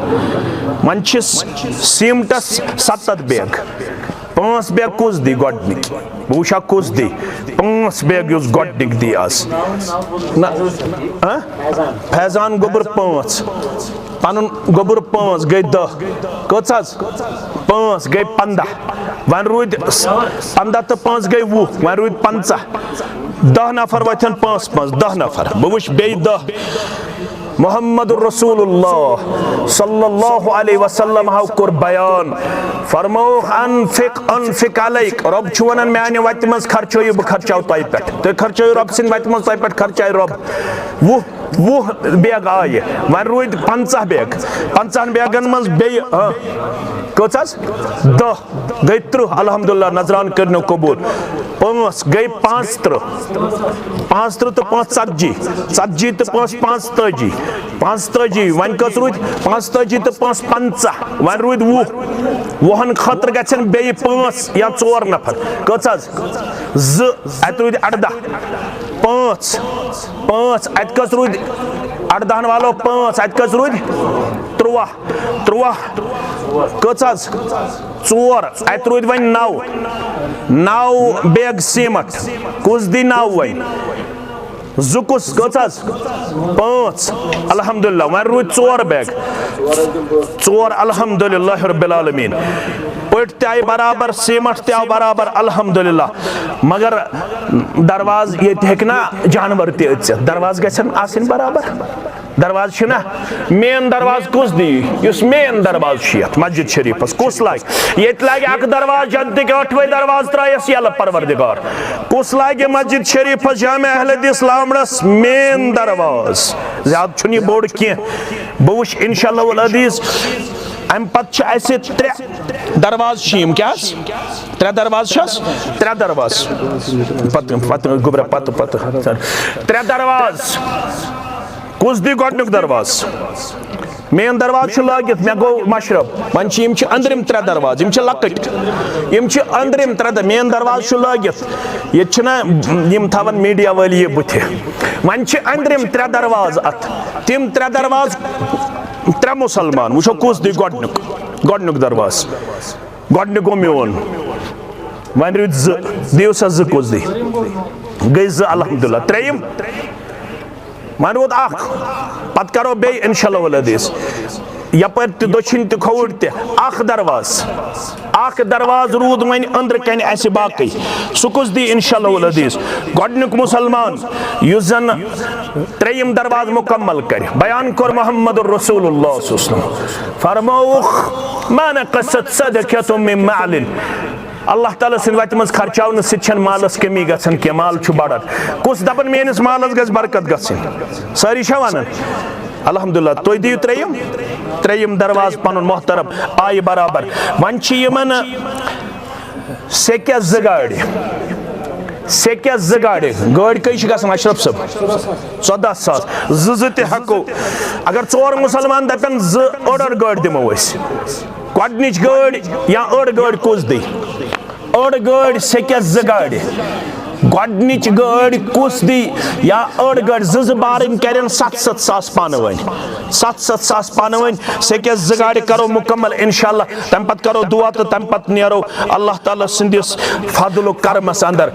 वन सीमटस 7 बैग 5 बैग कुस दी गोडनिक वुशा कुस दी 5 बैग युस गोडनिक दी आज फैजान गोबर 5 पन गोबर 5 गई 10 कच 5 गई 15 वन रूद 15 तो 5 गई 20 वन रूद 50 10 नफर वथन 5 10 नफर बह वुच बे 10 मोहम्मद रसूलुल्लाह सल्लल्लाहु अलैहि वसल्लम हाउ कोर बयान फरमो अनफिक अलैक रब छु वनन माने वत मस खर्चयो ब खर्चाव तय पेट तो खर्चयो रब सिन वत मस तय पेट खर्चाय रब वो बैग आय वन रूद 50 बैग 50 बैगन मस बे कच 10 गई 30 अल्हम्दुलिल्लाह नजरान करनो कबूल 5 गई 5 तो 5 तो 5 40 तो 5 35 वन कस रूद 35 तो 5 50 वन रूद 20 खतर गन बे 5 या 4 नफर कच अत रूद 18 5 अत कस रूद 18 वालो 5 अत कस रूद 3 कच 4 अत रूद वन 9 बैग सीमट कुस दी 9 वन जुकुस कच 5 अल्हम्दुलिल्लाह वन रूद 4 बैग 4 अल्हम्दुलिल्लाह रब्बिल आलमीन पट तय बराबर सीमट तय बराबर अल्हम्दुलिल्लाह मगर दरवाज ये हेकना जानवर ते दरवाज गसन आसिन बराबर दरवाज छना मेन दरवाज कुस दी युस मेन दरवाज छियत मस्जिद शरीफस कुस लाग येत लाग अक दरवाज जन्नत के 8वें दरवाज त्रायस यल परवरदिगार कुस लाग मस्जिद शरीफस जामे अहले इस्लाम रस मेन दरवाज ज्यादा छुनी बोर्ड के बहुश इंशाअल्लाह वल हदीस अम पत ऐसे 3 दरवाज शीम क्या 3 दरवाज 3 दरवाज पत गुबरा पत 3 दरवाज कुस दी गोडनुक दरवाज मेन दरवाज लगित मे गो मशरब वन अंदरिम 3 दरवाज लकट अंदरिम 3 मेन दरवाज लगित ये थवन मीडिया वाल ये बुथ वन अंदरिम 3 दरवाज अत तिम 3 दरवाज 3 मुसलमान वो कुस दी गोडनुक दरवाज गोडनुक गो मोन वन रूद 2 दियो सा 2 कुस दी गई 2 अल्हम्दुलिल्लाह 3 वन रूद 1 पत करो बे इंशाअल्लाह वल हदीस यपर दक्षिण तो खोड़ दरवाज रूद वन अंदर कन अस बाकी सह दी इंशाअल्लाह अज़ीज़ गोडनुक मुसलमान युस जन त्रेयम दरवाज मुकम्मल कर बयान कर मोहम्मद रसूलुल्लाह फरमौख मा नक़सत सदक़तुम मिन मालिन अल्लाह ताला सिंद वत मज खर्चावन सत मालस कमी गसन के माल बढ़ान कुछ दपन मेनिस मालस गस बरकत गसन सारी वन अल्हम्दुलिल्लाह तुम दियो त्रेयम दरवाज पन मोहतरम आय बराबर वन सेक्या ज गाड़ी गाड़ी कई गसन अशरफ सब 14 सास ज हको अगर 4 मुसलमान दपन ज गाड़ी दिमो गोडनिच गाड़ी या गाड़ी कुछ दी गाड़ी सेक्या ज गाड़ी गोडनिच गाड़ी कुछ दी या गाड़ी ज बारन कर 7-7 सास पानवन 7-7 सास पानवन सेक्या ज गाड़ी करो मुकम्मल इंशाअल्लाह तम पत करो दुआ तो तम पत नेरो अल्लाह ताला सिंदिस फजल करमस अंदर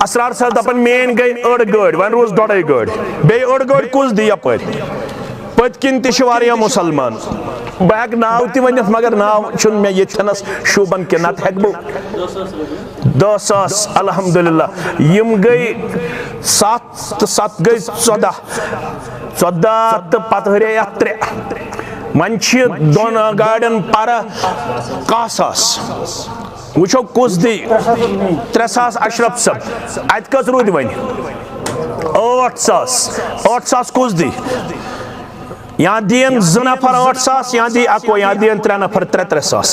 असरार साहब दपन मेन गई गाड़ी वन रोज 2.5 गाड़ी बे गाड़ी कुछ दी यपर पतकिन तह मुसलमान बह नाव तनित मगर नाव मे यस शोबन के नत हेक बह 10 सास अल्हम्दुलिल्लाह यम गई 7 गई 14 तो पत हरे 3 वन दोन गाड़ियन पर 1 सास वो कुछ दी 3 सास अशरफ सब अत कत रूद वन 8 सास कुछ दी यहाँ दियन 2 नफर 8 सास यहाँ दी अको यहाँ दियन 3 नफर 3 सास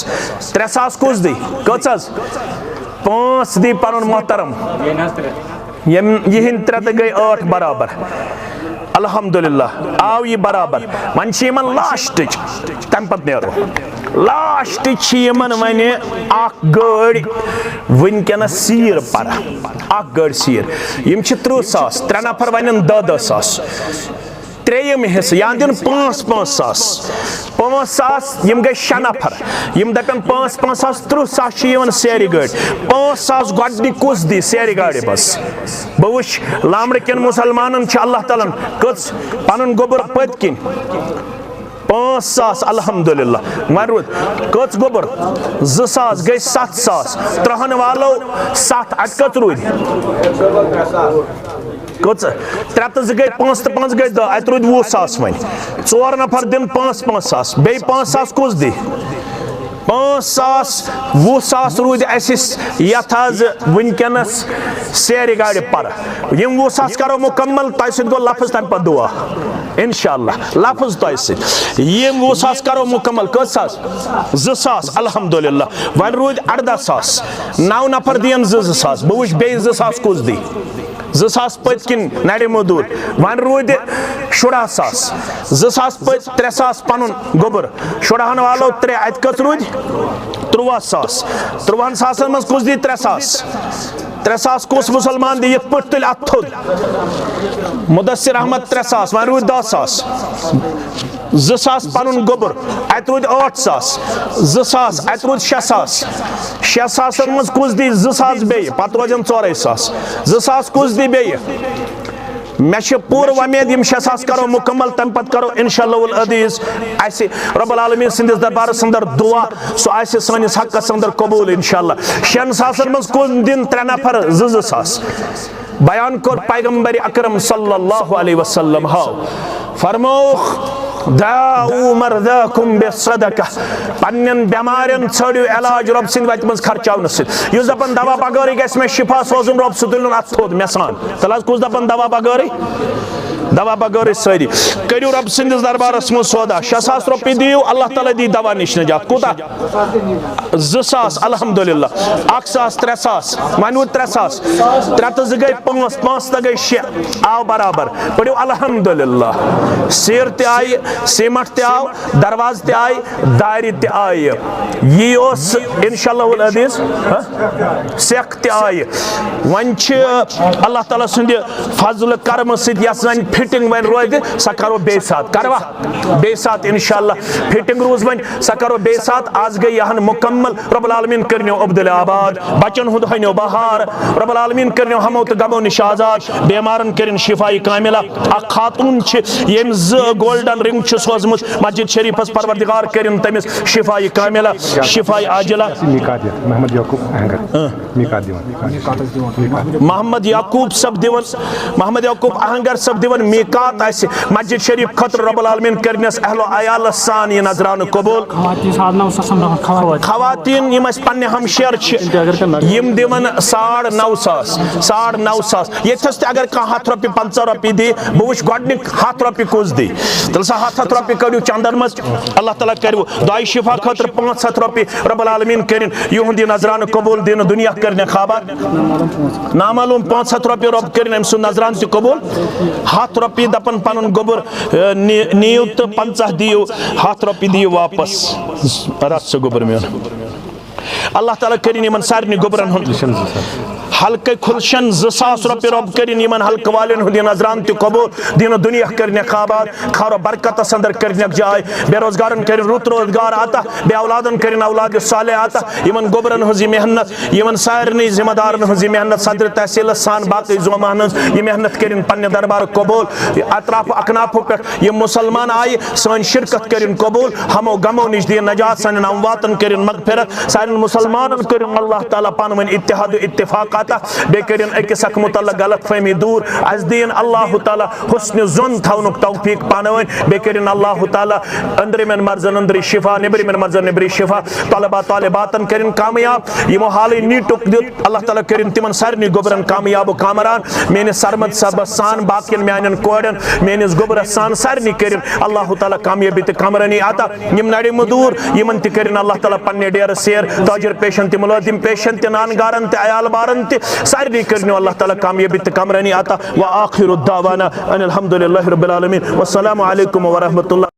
3 सास कुछ दी कच 5 दी पन मोहतरम यह 3 गई 8 बराबर अल्हम्दुलिल्लाह आव यह बराबर वन लास्ट तम पत नेरो लास्ट वन गाड़ी वनकन सीर पर गाड़ी सीर 30 सास 3 नफर वन 10 सास त्रेयम हिस्से या दिन 5-5 सास 5 सास यम गई 6 नफर यम दपन 5-5 सास 30 सास सेरी गाड़ी 5 सास गोडनी कुछ दी सेरी गाड़ी बस बह वुच लामड़ किन मुसलमान अल्लाह ताला कच पन गोबर पतकिन 5 सास अल्हम्दुलिल्लाह वन रूद कच गोबर 2 सास गई 7 सास 3 वालो 7 अत कत रूद कच 3 तो गई 5 तो 5 गई 10 अत रूद 20 सास वन 4 नफर दिन 5-5 सास बे 5 सास कुछ दी 5 सास 20 सास रूद यथ वनकनस सेरी गाड़ी पर यम 20 सास करो मुकम्मल तह सत गो लफ्ज तम पत दुआ इंशाअल्लाह लफ्ज तह सत यम 20 सास करो मुकम्मल कत सास 2 सास अल्हम्दुलिल्लाह वन रूद 18 सास 9 नफर दियन 2 सास बह वुच बे 2 सास कुछ दी 2 सास पतकिन नड़ मोदूर वन रूद 16 सास 2 सास पत 3 सास पन गोबर 16 वालो 3 अत कत रूद 13 सास 13 सासन मज कुछ दी 3 सास कुछ मुसलमान दी ये तुल अत थोद मुदस्सिर अहमद 3 सास वन रूद 10 सास 2 सास पन गोबर अत रूद 8 सास 2 सास अत रूद 6 सास 6 सासन मज कुछ दी 2 सास बे पत रोजन 4 सास 2 सास कुछ दी बे मे पूर वमेद 6 सास करो मुकम्मल तम पत करो इंशाअल्लाह अज़ीज़ अस रब्बुल आलमीन सिंदिस दरबारस अंदर दुआ सह सानिस हकस अंदर कबूल इंशाअल्लाह 6 सासन मज कुछ दिन 3 नफर 2 सास बयान कर पैगंबर अकरम सल्लल्लाहु अलैहि वसल्लम हाउ फरमौख दाऊ मर्दाकुम बिस्सदका पन्नन बेमारन छड़ियो इलाज रब सिंद वत मज खर्चावन सत युस दपन दवा बगैर गस मे शिफा सोजुन रब सुतुलन अत थोद मेसान तलाज कुछ दपन दवा बगैर सारी करियो रब सिंदिस दरबारस मज सौदा 6 सास रुपये दियो अल्लाह ताला दी दवा निश नजात कोता 2 सास अल्हम्दुलिल्लाह 1 सास 3 सास वन 3 सास 3 तो गई 5 तो गई 6 आव बराबर पढ़ो अल्हम्दुलिल्लाह सिर ते आय सीमट ते आव दरवाज ते आय दारी ते आय यह इंशाअल्लाह अज़ीज़ सेख ते आय वन अल्लाह ताला सुंद फजल करम सत फिटिंग वन रोज सा करो बे साथ करवा बे साथ इंशाअल्लाह फिटिंग रोज वन सा करो बे साथ आज गई यहन मुकम्मल रब्बुल आलमीन करनो अब्दुल आबाद बचन हुद हनो बहार रब्बुल आलमीन करनो हमो त गमो निशाजात बेमारन करिन शिफाई कामिला आ खातून छ यम ज गोल्डन रिंग छ सोजमुत मस्जिद शरीफस परवरदिगार करिन तमिस शिफाई कामिला शिफाई आजिला मोहम्मद याकूब अहंगर मीकात दिवन मोहम्मद याकूब सब दिवन मोहम्मद याकूब अहंगर सब दिवन मीकात आसे मस्जिद शरीफ खतर रब्बुल आलमीन करनस अहलो अयाल सान ये नजरान कबूल खवातीन यम पन्ने हमशेर यम दिवन 9,500 यथस अगर कह 100 रुपये 50 रुपये दी बह वुच गोडनिक 100 रुपये कुछ दी तल सा 100 रुपये करू चंदन मज अल्लाह ताला करू दुआ शिफा खतर 500 रुपये रब्बुल आलमीन करिन युहद नजरान कबूल दिन दुनिया करने खाबा नामालूम 500 रुपये रब करिन अम सु नजरान त कबूल 100 रुपये दपन पन गोबर नीव तो 50 दियो 100 रुपये दियो वापस रस गोबर में अल्लाह ताला करिन यमन सारनी गोबरन हल्के खुलशन 2,000 रुपये रब करिन यमन हल्क वालन हुद नजरान त कबूल दिन दुनिया करने खाबाद खारो बरकत अंदर करने जाय बेरोजगारन करिन रुत रोजगार आता बे औलादन करिन औलाद साले आता यमन गोबरन हुजी मेहनत यमन सारनी जिम्मेदारन हुजी मेहनत सदर तहसील सान बाकी जुमान ये मेहनत करिन पन्ने दरबार कबूल अतराफ अकनाफो पे ये मुसलमान आए सन शिरकत करिन कबूल हमो गमो निश दिए नजात सन अमवातन करिन मगफिरत सारे मुसलमानन करिन अल्लाह ताला पानवन इत्तेहाद इत्तेफाक बे करिन अकिस अक मुतल्लक गलत फहमी दूर अस दिन अल्लाह ताला हुस्न ज़न थवनुक तौफीक पानवन बे करिन अल्लाह ताला अंदरिमन मर्जन अंदरि शिफा निबरिमन मर्जन निबरि शिफा तलबा तालिबातन करिन कामयाब यमो हाली नीटुक दित अल्लाह ताला करिन तिमन सारनी गोबरन कामयाब कामरान मेने सरमद सब सान बाकिन म्यानन कोडन मेनिस गोबर सान सारनी करिन अल्लाह ताला कामयाबी त कामरानी आता यम नडि मदूर यमन त करिन अल्लाह ताला पन्ने डेर सेर ताजिर पेशन त मुलाजिम पेशन त नानगारन त अयाल बारन सारी करने अल्लाह ताला कामयाबी कामरानी आता व आखिर दावाना अनिल हम्दुलिल्लाहि रब्बिल आलमीन वस्सलामु अलैकुम व रहमतुल्लाह।